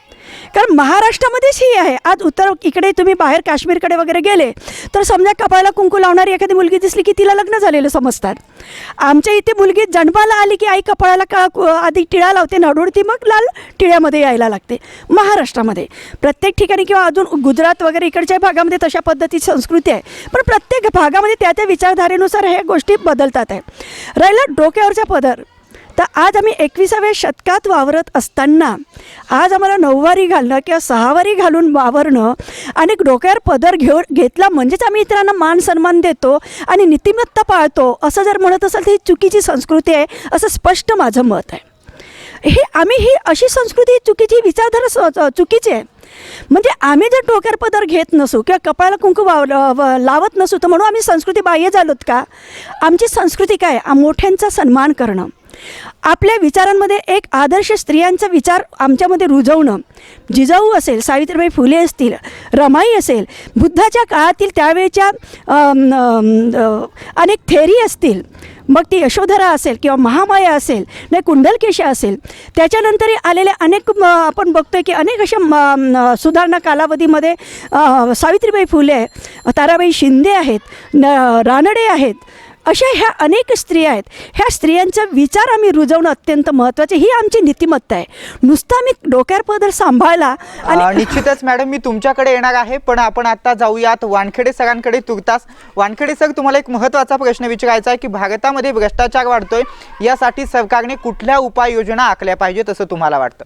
कारण महाराष्ट्रामध्येच ही आहे. आज इकडे तुम्ही बाहेर काश्मीरकडे वगैरे गेले तर समजा कपाळाला कुंकू लावणारी एखादी मुलगी दिसली की तिला लग्न झालेलं समजतात. आमच्या इथे मुलगी जन्माला आली की आई कपाळाला आधी टिळा लावते, नडोडती, मग लाल टिळ्यामध्ये यायला लागते. महाराष्ट्रामध्ये प्रत्येक ठिकाणी किंवा अजून गुजरात वगैरे इकडच्या भागामध्ये तशा पद्धतीची संस्कृती आहे. पण प्रत्येक भागामध्ये त्या विचारधारेनुसार ह्या गोष्टी बदलतात आहे. राहिला डोक्यावरचा पदर, तर आज आम्ही 21व्या शतकात वावरत असताना आज आम्हाला 9वारी घालणं किंवा 6वारी घालून वावरणं आणि डोक्यावर पदर घेतला म्हणजेच आम्ही इतरांना मान सन्मान देतो आणि नीतिमत्ता पाळतो असं जर म्हणत असाल तर ही चुकीची संस्कृती आहे असं स्पष्ट माझं मत आहे. ही अशी संस्कृती चुकीची, विचारधारा चुकीची आहे. म्हणजे आम्ही जर डोक्यावर पदर घेत नसू किंवा कपाळाला कुंकू लावत नसू तर म्हणून आम्ही संस्कृती बाह्य झालोत का? आमची संस्कृती काय? मोठ्यांचा सन्मान करणं, आपल्या विचारांमध्ये एक आदर्श स्त्रियांचा विचार आमच्यामध्ये रुजवणं. जिजाऊ असेल, सावित्रीबाई फुले असतील, रमाई असेल, बुद्धाच्या काळातील त्यावेळेच्या अनेक थेरी असतील, मग ती यशोधरा असेल किंवा महामाया असेल, नाही कुंडलकेशा असेल, त्याच्यानंतर आलेल्या अनेक आपण बघतोय की अनेक अशा सुधारणा कालावधीमध्ये सावित्रीबाई फुले, ताराबाई शिंदे आहेत, रानडे आहेत, अशा ह्या अनेक स्त्रिया आहेत. ह्या स्त्रियांचा विचार आम्ही रुजवणं अत्यंत महत्त्वाचे, ही आमची नीतिमत्ता आहे. नुसतं आम्ही डोक्यावर पदर सांभाळला आणि निश्चितच मॅडम मी तुमच्याकडे येणार आहे, पण आपण आता जाऊयात वानखेडे सरांकडे तुर्तास. वानखेडे सर, तुम्हाला एक महत्त्वाचा प्रश्न विचारायचा आहे की भारतामध्ये भ्रष्टाचार वाढतोय, यासाठी सरकारने कुठल्या उपाययोजना आखल्या पाहिजेत असं तुम्हाला वाटतं?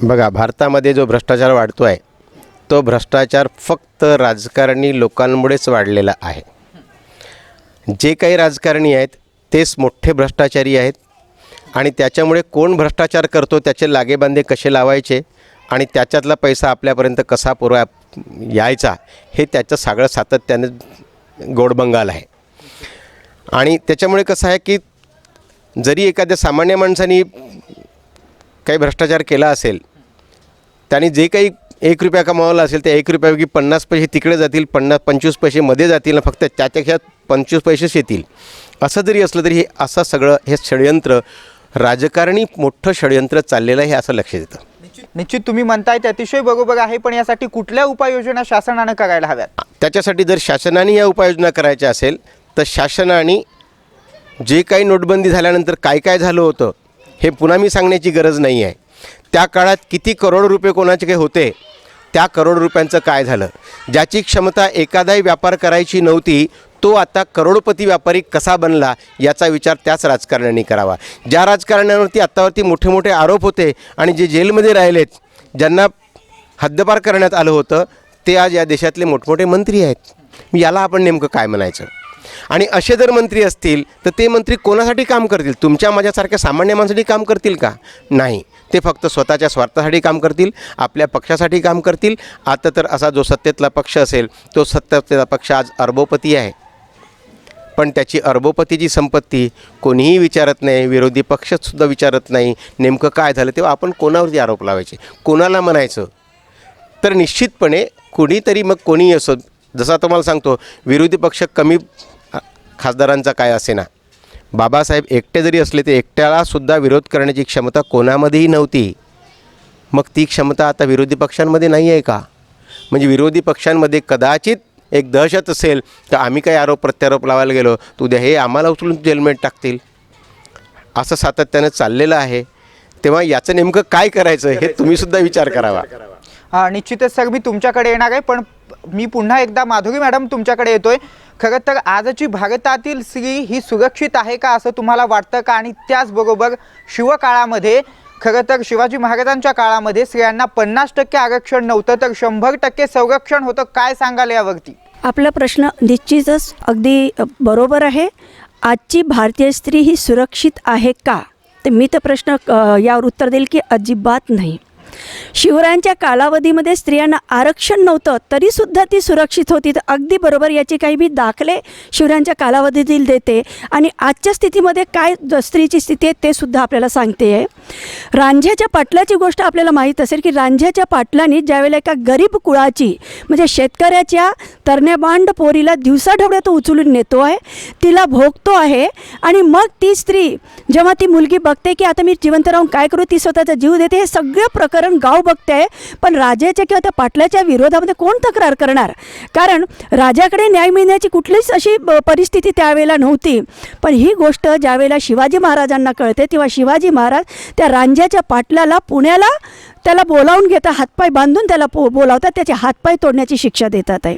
बघा, भारतामध्ये जो भ्रष्टाचार वाढतो आहे तो भ्रष्टाचार फक्त राजकारणी लोकांमुळेच वाढलेला आहे. जे काही राजकारणी आहेत तेच मोठे भ्रष्टाचारी आहेत आणि त्याच्यामुळे कोण भ्रष्टाचार करतो त्याचे लागेबांधे कसे लावायचे आणि त्याच्यातला पैसा आपल्यापर्यंत कसा यायचा हे त्याचं सगळं सातत्याने गोडबंगाल आहे. आणि त्याच्यामुळे कसं आहे की जरी एखाद्या सामान्य माणसाने काही भ्रष्टाचार केला असेल, त्याने जे काही 1 रुपया कमावला असेल त्या 1 रुपयापैकी 50 पैसे तिकडे जातील, 25 पैसे मध्ये जातील ना, फक्त त्याच्या 25 पैसेच येतील. असं जरी असलं तरी असं सगळं हे षडयंत्र, राजकारणी मोठं षडयंत्र चाललेलं आहे हे असं लक्षात येतं. निश्चित तुम्ही म्हणताय ते अतिशय बरोबर आहे, पण यासाठी कुठल्या उपाययोजना शासनानं करायला हव्यात? त्याच्यासाठी जर शासनाने या उपाययोजना करायच्या असेल तर शासनाने जे काही नोटबंदी झाल्यानंतर काय काय झालं होतं हे पुन्हा मी सांगण्याची गरज नाही आहे. त्या काळात किती करोड रुपये कोणाचे काही होते, त्या करोड रुपयांचं काय झालं. ज्याची क्षमता एखादाही व्यापार करायची नव्हती तो आता करोडपती व्यापारी कसा बनला याचा विचार त्याच राजकारण्यांनी करावा. ज्या राजकारण्यांवरती आत्तावरती मोठे मोठे आरोप होते आणि जे जेलमध्ये राहिलेत, ज्यांना हद्दपार करण्यात आलं होतं, ते आज या देशातले मोठमोठे मंत्री आहेत. याला आपण नेमकं काय म्हणायचं? आणि असे जर मंत्री असतील तर ते मंत्री कोणासाठी काम करतील? तुमच्या माझ्यासारख्या सामान्य माणसासाठी काम करतील का? नाही, ते फक्त स्वतःच्या स्वार्थासाठी काम करतील, आपल्या पक्षासाठी काम करतील. आता तर असा जो सत्तेतला पक्ष असेल तो सत्तेतला पक्ष आज अरबोपती आहे, पण त्याची अरबोपतीची संपत्ती कोणीही विचारत नाही, विरोधी पक्षसुद्धा विचारत नाही. नेमकं काय झालं तेव्हा आपण कोणावरती आरोप लावायचे, कोणाला म्हणायचं? तर निश्चितपणे कोणीतरी, मग कोणी असो, जसं तुम्हाला सांगतो, विरोधी पक्ष कमी खासदारांचा काय असे ना, बाबासाहेब एकटे जरी असले ते एकट्यालासुद्धा विरोध करण्याची क्षमता कोणामध्येही नव्हती. मग ती क्षमता आता विरोधी पक्षांमध्ये नाही आहे का? म्हणजे विरोधी पक्षांमध्ये कदाचित एक दहशत असेल तर आम्ही काही आरोप प्रत्यारोप लावायला गेलो तर उद्या हे आम्हाला उचलून जेलमेट टाकतील, असं सातत्यानं चाललेलं आहे. तेव्हा याचं नेमकं काय करायचं हे तुम्हीसुद्धा विचार करावा. हां, निश्चितच सर, मी तुमच्याकडे येणार आहे, पण मी पुन्हा एकदा माधुरी मॅडम तुमच्याकडे येतोय. खरं तर आजची भारतातील स्त्री ही सुरक्षित आहे का असं तुम्हाला वाटतं का? आणि त्याचबरोबर शिवकाळामध्ये, खरं तर शिवाजी महाराजांच्या काळामध्ये स्त्रियांना 50% आरक्षण नव्हतं तर 100% संरक्षण होतं. काय सांगाल यावरती? आपला प्रश्न निश्चितच अगदी बरोबर आहे. आजची भारतीय स्त्री ही सुरक्षित आहे का? तर मी तर प्रश्न यावर उत्तर देईल की अजिबात नाही. शिवरायांच्या कालावधीमध्ये स्त्रियांना आरक्षण नव्हतं तरीसुद्धा ती सुरक्षित होती. तर अगदी बरोबर, याचे काही मी दाखले शिवरायांच्या कालावधीतील देते आणि आजच्या स्थितीमध्ये काय स्त्रीची स्थिती आहे ते सुद्धा आपल्याला सांगते आहे. रांझ्याच्या पाटलाची गोष्ट आपल्याला माहीत असेल की रांझ्याच्या पाटलांनी ज्यावेळेला एका गरीब कुळाची म्हणजे शेतकऱ्याच्या तरण्याबांड पोरीला दिवसाढवळ्या तो उचलून नेतो आहे, तिला भोगतो आहे आणि मग ती स्त्री जेव्हा ती मुलगी बघते की आता मी जिवंत राहून काय करू, ती स्वतःचा जीव देते. हे सगळं प्रकरण गाव बघते, पण राजाच्या किंवा त्या पाटलाच्या विरोधामध्ये कोण तक्रार करणार? कारण राजाकडे न्याय मिळण्याची कुठलीच अशी परिस्थिती त्यावेळेला नव्हती. पण ही गोष्ट ज्यावेळेला शिवाजी महाराजांना कळते तेव्हा शिवाजी महाराज त्या रांझ्याच्या पाटलाला पुण्याला त्याला बोलावून घेतात, हातपाय बांधून त्याला बोलावतात, त्याचे हातपाय तोडण्याची शिक्षा देतात आहे.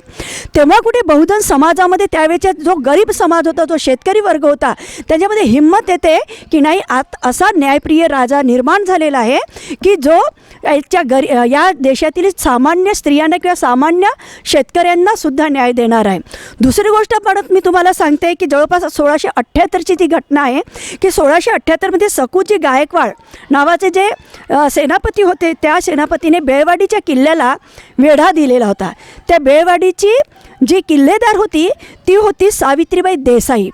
तेव्हा कुठे बहुजन समाजामध्ये त्यावेळेचा जो गरीब समाज होता, जो शेतकरी वर्ग होता, त्याच्यामध्ये हिंमत येते की नाही, असा न्यायप्रिय राजा निर्माण झालेला आहे की जो या देशातील सामान्य स्त्रियांना किंवा सामान्य शेतकऱ्यांना सुद्धा न्याय देणार आहे. दुसरी गोष्ट परत मी तुम्हाला सांगते की जवळपास 1678ची ती घटना आहे की 1678मध्ये सकूजी गायकवाड नावाचे जे सेनापती होते, त्या सेनापतीने बेळवाडीच्या किल्ल्याला वेढा दिलेला होता. त्या बेळवाडीची जी किल्लेदार होती ती होती सावित्रीबाई देसाई.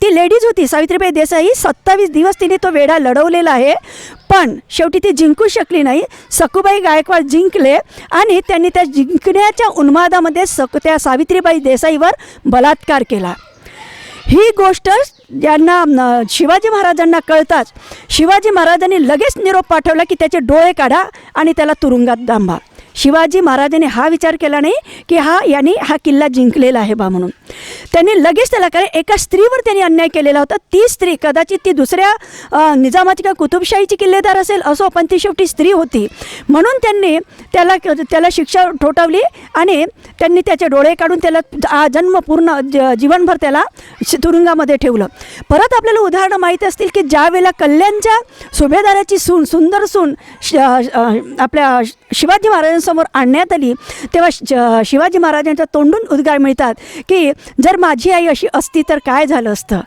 ती लेडीज होती सावित्रीबाई देसाई. 27 दिवस तिने तो वेढा लढवलेला आहे, पण शेवटी ती जिंकू शकली नाही. सखूबाई गायकवाड जिंकले आणि त्यांनी त्या जिंकण्याच्या उन्मादामध्ये त्या सावित्रीबाई देसाईवर बलात्कार केला. ही गोष्ट ज्यांना शिवाजी महाराजांना कळताच शिवाजी महाराजांनी लगेच निरोप पाठवला की त्याचे डोळे काढा आणि त्याला तुरुंगात डांबा. शिवाजी महाराजांनी हा विचार केला नाही की याने हा किल्ला जिंकलेला आहे बा म्हणून. त्यांनी लगेच त्याला कारण एका स्त्रीवर त्यांनी अन्याय केलेला होता. ती स्त्री कदाचित ती दुसऱ्या निजामाची किंवा कुतुबशाहीची किल्लेदार असेल असो, पण ती शेवटी स्त्री होती म्हणून त्यांनी त्याला शिक्षा ठोठावली आणि त्यांनी त्याचे डोळे काढून त्याला जन्म पूर्ण जीवनभर त्याला तुरुंगामध्ये ठेवलं. परत आपल्याला उदाहरणं माहीत असतील की ज्या वेळेला कल्याणच्या सुभेदाराची सून, सुंदर सून आपल्या शिवाजी महाराजांसमोर समोर आणण्यात आली तेव्हा शिवाजी महाराजांच्या तोंडून उद्गार मिळतात की जर माझी आई अशी असती तर काय झालं असतं.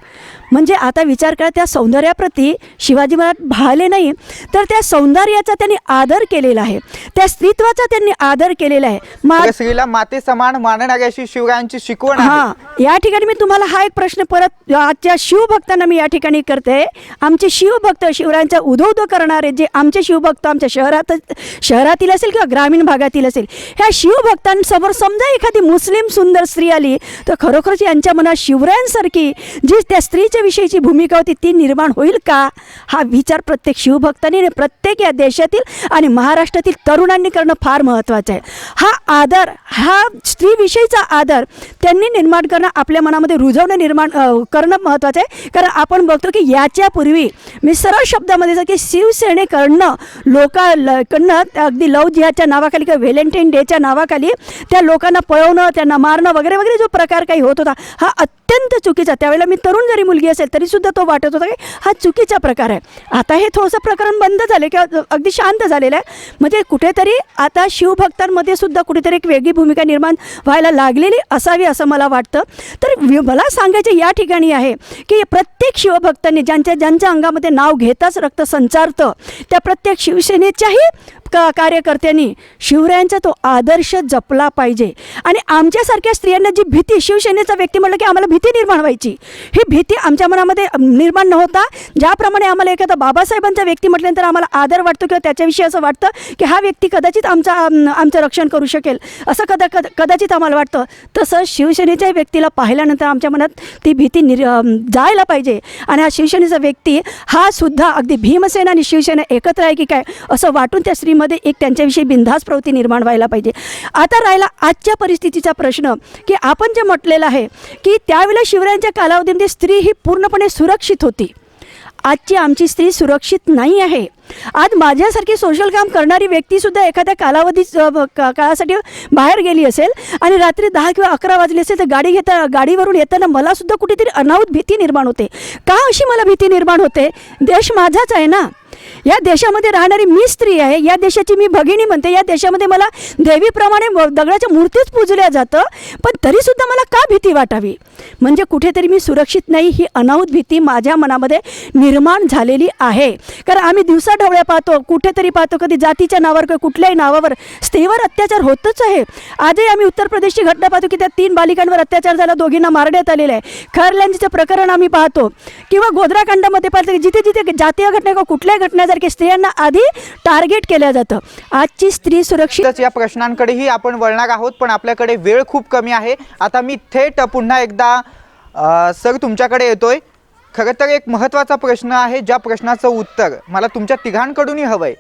म्हणजे आता विचार करा, त्या सौंदर्याप्रती शिवाजी महाराज भाळले नाही, तर त्या सौंदर्याचा त्यांनी आदर केलेला आहे, त्या स्त्रीत्वाचा त्यांनी आदर केलेला आहे. स्त्रीला माते समान मानणारी अशी शिवरायांची शिकवण आहे. हां, या ठिकाणी मी तुम्हाला हा एक प्रश्न परत आजच्या शिवभक्तांना मी या ठिकाणी करते. आमचे शिवभक्त, शिवरायांचा उदो करणारे जे आमचे शिवभक्त आमच्या शहरातील असेल किंवा ग्रामीण भागातील असेल, ह्या शिवभक्तांसमोर समजा एखादी मुस्लिम सुंदर स्त्री आली तर खरोखरच यांच्या मनात शिवरायांसारखी जी त्या स्त्रीच्या विषयीची भूमिका होती ती निर्माण होईल का, हा विचार प्रत्येक शिवभक्तांनी आणि प्रत्येक या देशातील आणि महाराष्ट्रातील तरुणांनी करणं फार महत्त्वाचं आहे. हा आदर, हा स्त्रीविषयीचा आदर त्यांनी निर्माण करणं, आपल्या मनामध्ये रुजवणं निर्माण करणं महत्त्वाचं आहे. कारण आपण बघतो की याच्यापूर्वी मी सरळ शब्दामध्ये की शिवसेनेकडनं लोकांकडनं अगदी लव जिहादच्या नावाखाली किंवा व्हॅलेंटाईन डेच्या नावाखाली त्या लोकांना पळवणं, त्यांना मारणं वगैरे वगैरे जो प्रकार काही होत होता हा अत्यंत चुकीचा. त्यावेळेला मी तरुण जरी मुलगी असेल तरीसुद्धा तो वाटत होता की हा चुकीचा प्रकार आहे. आता हे थोडंसं प्रकरण बंद झाले किंवा अगदी शांत झालेलं आहे. म्हणजे कुठेतरी आता शिवभक्तांमध्ये सुद्धा कुठेतरी एक वेगळी भूमिका निर्माण व्हायला लागलेली असावी असं मला वाटतं. तर मला सांगायचं या ठिकाणी आहे की प्रत्येक शिवभक्तांनी ज्यांच्या अंगामध्ये नाव घेताच रक्त संचारतं त्या प्रत्येक शिवसेनेच्याही कार्यकर्त्यांनी शिवरायांचा तो आदर्श जपला पाहिजे. आणि आमच्यासारख्या स्त्रियांना जी भीती, शिवसेनेचा व्यक्ती म्हटलं की आम्हाला भीती निर्माण व्हायची, ही भीती आमच्या मनामध्ये निर्माण न होता ज्याप्रमाणे आम्हाला एखादा बाबासाहेबांचा व्यक्ती म्हटल्यानंतर आम्हाला आदर वाटतो किंवा त्याच्याविषयी असं वाटतं की हा व्यक्ती कदाचित आमचं रक्षण करू शकेल असं कदाचित आम्हाला वाटतं, तसं शिवसेनेच्या व्यक्तीला पाहिल्यानंतर आमच्या मनात ती भीती जायला पाहिजे. आणि हा शिवसेनेचा व्यक्ती हा सुद्धा अगदी भीमसेना आणि शिवसेना एकत्र आहे की काय असं वाटून त्या स्त्रीमध्ये एक त्यांच्याविषयी बिनधास्त प्रवृत्ती निर्माण व्हायला पाहिजे. आता राहिला आजच्या परिस्थितीचा प्रश्न की आपण जे म्हटलेलं आहे की त्यावेळेला शिवरायांच्या कालावधीमध्ये स्त्री ही पूर्णपणे सुरक्षित होती. आजची आमची स्त्री सुरक्षित नाही आहे. आज माझ्यासारखी सोशल काम करणारी व्यक्तीसुद्धा एखाद्या काळासाठी बाहेर गेली असेल आणि रात्री 10 किंवा 11 वाजले असेल तर गाडीवरून येताना मलासुद्धा कुठेतरी अनाहूत भीती निर्माण होते. का अशी मला भीती निर्माण होते? देश माझाच आहे ना, या देशामध्ये राहणारी मी स्त्री आहे, या देशाची मी भगिनी म्हणते, या देशामध्ये मला देवीप्रमाणे दगडाच्या मूर्तीच पूजल्या जातं, पण तरीसुद्धा मला का भीती वाटावी? म्हणजे कुठेतरी मी सुरक्षित नाही ही अनाहूत भीती माझ्या मनामध्ये निर्माण झालेली आहे. कारण आम्ही दिवसाढवळ्या पाहतो, कुठेतरी पाहतो कधी जातीच्या नावावर किंवा कुठल्याही नावावर स्त्रीवर अत्याचार होतच आहे. आजही आम्ही उत्तर प्रदेशची घटना पाहतो की त्या 3 बालिकांवर अत्याचार झाला, दोघींना मारण्यात आलेलं आहे. खरल्यांचं प्रकरण आम्ही पाहतो किंवा गोधराकांडामध्ये पाहतो की जिथे जिथे जातीय घटना किंवा कुठल्याही घटनेसारखे स्त्रियांना आधी टार्गेट केलं जातं. आजची स्त्री सुरक्षित या प्रश्नांकडेही आपण वळणार आहोत, पण आपल्याकडे वेळ खूप कमी आहे. आता मी थेट पुन्हा एकदा सर तुमच्याकडे येतोय. खरं तर एक महत्त्वाचा प्रश्न आहे, ज्या प्रश्नाचं उत्तर मला तुमच्या तिघांकडूनही हवं आहे.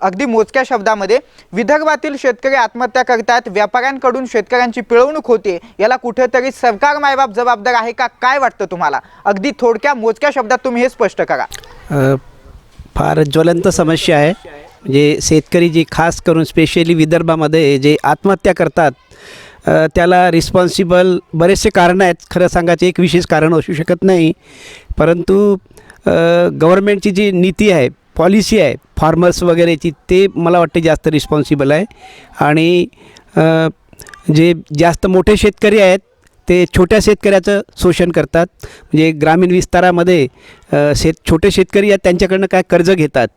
अगदी मोजक्या शब्दामध्ये, विदर्भातील शेतकरी आत्महत्या करतात, व्यापाऱ्यांकडून शेतकऱ्यांची पिळवणूक होते, याला कुठेतरी सरकार मायबाप जबाबदार आहे का? काय वाटतं तुम्हाला? अगदी थोडक्या मोजक्या शब्दात तुम्ही हे स्पष्ट करा. फार ज्वलंत समस्या आहे. म्हणजे शेतकरी जी खास करून स्पेशली विदर्भामध्ये जे आत्महत्या करतात त्याला रिस्पॉन्सिबल बरेचसे कारणं आहेत. खरं सांगायचं एक विशेष कारण असू शकत नाही, परंतु गव्हर्मेंटची जी नीती आहे, पॉलिसी आहे फार्मर्स वगैरेची, ते मला वाटते जास्त रिस्पॉन्सिबल आहे. आणि जे जास्त मोठे शेतकरी आहेत ते छोट्या शेतकऱ्याचं शोषण करतात. म्हणजे ग्रामीण विस्तारामध्ये छोटे शेतकरी आहेत त्यांच्याकडनं काय कर्ज घेतात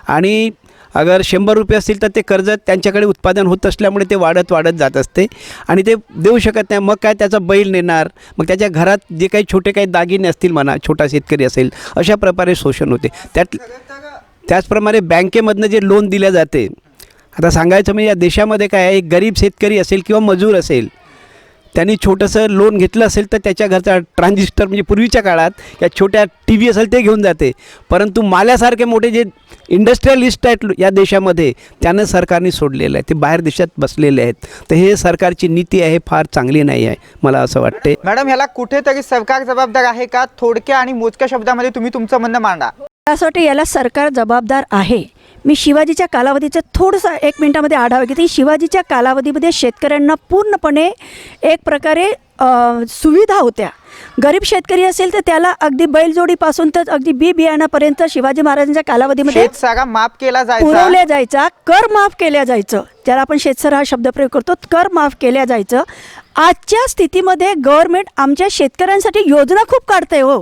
आणि अगर 100 रुपये असतील तर ते कर्ज त्यांच्याकडे उत्पादन होत असल्यामुळे ते वाढत जात असते आणि ते देऊ शकत नाही. मग काय त्याचा बैल नेणार, मग त्याच्या घरात जे काही छोटे काही दागिने असतील म्हणा, छोटा शेतकरी असेल, अशा प्रकारे शोषण होते. त्याचप्रमाणे बँकेमधनं जे लोन दिले जाते, आता सांगायचं म्हणजे या देशामध्ये काय आहे, एक गरीब शेतकरी असेल किंवा मजूर असेल, त्यांनी छोटंसं लोन घेतलं असेल तर त्याच्या घरचा ट्रान्झिस्टर, म्हणजे पूर्वीच्या काळात या छोट्या TV असेल ते घेऊन जाते. परंतु माल्यासारखे मोठे जे इंडस्ट्रियलिस्ट आहेत या देशामध्ये, त्यांना सरकारने सोडलेलं आहे, ते बाहेर देशात बसलेले आहेत. तर हे सरकारची नीती आहे, फार चांगली नाही आहे मला असं वाटते. मॅडम, ह्याला कुठेतरी सरकार जबाबदार आहे का? थोडक्या आणि मोजक्या शब्दामध्ये तुम्ही तुमचं म्हणणं मांडा. त्यासाठी याला सरकार जबाबदार आहे. मी शिवाजीच्या कालावधीचं थोडंसं 1 मिनिटामध्ये आढावा घेते. शिवाजीच्या कालावधीमध्ये शेतकऱ्यांना पूर्णपणे एक प्रकारे सुविधा होत्या. गरीब शेतकरी असेल तर त्याला अगदी बैलजोडीपासून तर अगदी बी बियाण्यापर्यंत शिवाजी महाराजांच्या कालावधीमध्ये शेतसारा माफ केला जायचा. पुरवल्या जायचा, कर माफ केल्या जायचं, ज्याला आपण शेतसर हा शब्दप्रयोग करतो, कर माफ केल्या जायचं. आजच्या स्थितीमध्ये गव्हर्नमेंट आमच्या शेतकऱ्यांसाठी योजना खूप काढते हो,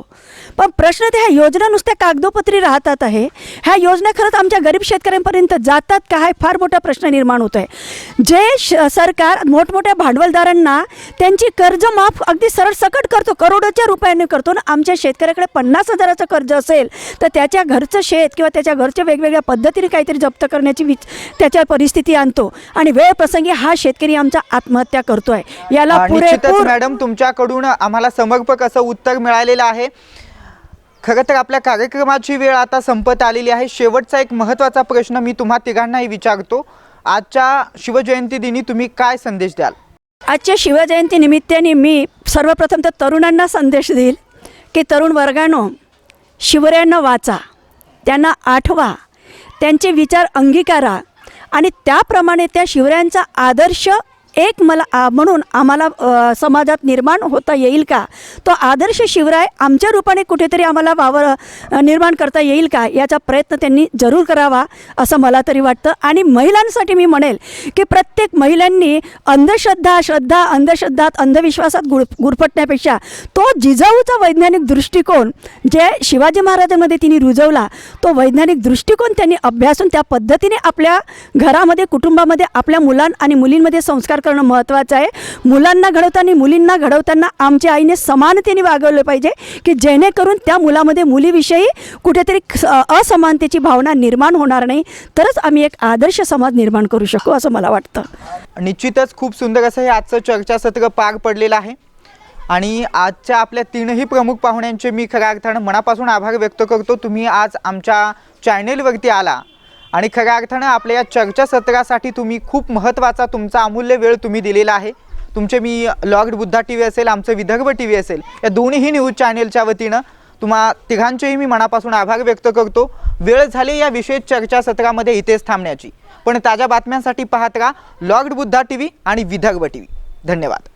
पण प्रश्न ते ह्या योजना नुसत्या कागदोपत्री राहतात आहे, ह्या योजना खरंच आमच्या गरीब शेतकऱ्यांपर्यंत जातात का, हा फार मोठा प्रश्न निर्माण होतो आहे. जे सरकार मोठमोठ्या भांडवलदारांना त्यांची कर्ज माफ अगदी सरळ सकट करतो, करोडोच्या रुपयाने करतो ना. आमच्या शेतकऱ्याकडे 50,000चं कर्ज असेल तर त्याच्या घरचं शेत किंवा त्याच्या घरच्या वेगवेगळ्या पद्धतीने काहीतरी जप्त करण्याची त्याच्या परिस्थिती आणतो आणि वेळ प्रसंगी हा शेतकरी आमचा आत्महत्या करतोय. याला निश्चितच पुरेपूर मॅडम तुमच्याकडून आम्हाला समर्पक असं उत्तर मिळालेलं आहे. खरं तर आपल्या कार्यक्रमाची वेळ आता संपत आलेली आहे. शेवटचा एक महत्त्वाचा प्रश्न मी तुम्हा तिघांनाही विचारतो. आजच्या शिवजयंती दिनी तुम्ही काय संदेश द्याल? आजच्या शिवजयंती निमित्ताने मी सर्वप्रथम तर तरुणांना संदेश देईल की तरुण वर्गानो, शिवरायांना वाचा, त्यांना आठवा, त्यांचे विचार अंगीकारा आणि त्याप्रमाणे त्या शिवरायांचा आदर्श एक म्हणून आम्हाला समाजात निर्माण होता येईल का, तो आदर्श शिवराय आमच्या रूपाने कुठेतरी आम्हाला निर्माण करता येईल का, याचा प्रयत्न त्यांनी जरूर करावा असं मला तरी वाटतं. आणि महिलांसाठी मी म्हणेल की प्रत्येक महिलांनी अंधश्रद्धात अंधविश्वासात गुरफटण्यापेक्षा तो जिजाऊचा वैज्ञानिक दृष्टिकोन जे शिवाजी महाराजांमध्ये तिने रुजवला, तो वैज्ञानिक दृष्टिकोन त्यांनी अभ्यासून त्या पद्धतीने आपल्या घरामध्ये कुटुंबामध्ये आपल्या आणि मुलींमध्ये संस्कार करणं महत्त्वाचं आहे. मुलांना घडवताना मुलींना घडवताना आमच्या आईने समानतेने वागवलं पाहिजे की जेणेकरून त्या मुलामध्ये मुलीविषयी कुठेतरी असमानतेची भावना निर्माण होणार नाही, तरच आम्ही एक आदर्श समाज निर्माण करू शकू असं मला वाटतं. निश्चितच खूप सुंदर असं हे आजचं चर्चासत्र पार पडलेलं आहे आणि आजच्या आपल्या तीनही प्रमुख पाहुण्यांचे मी खऱ्या अर्थानं मनापासून आभार व्यक्त करतो. तुम्ही आज आमच्या चॅनेलवरती आला आणि खऱ्या अर्थानं आपल्या या चर्चासत्रासाठी तुम्ही खूप महत्त्वाचा तुमचा अमूल्य वेळ तुम्ही दिलेला आहे. तुमचे मी लॉर्ड बुद्धा TV असेल, आमचं विदर्भ TV असेल, या दोन्ही न्यूज चॅनेलच्या वतीनं तुम्हा तिघांचेही मी मनापासून आभार व्यक्त करतो. वेळ झाली या विशेष चर्चासत्रामध्ये इथेच थांबण्याची, पण ताज्या बातम्यांसाठी पाहत राहा लॉर्ड बुद्धा TV आणि विदर्भ TV. धन्यवाद.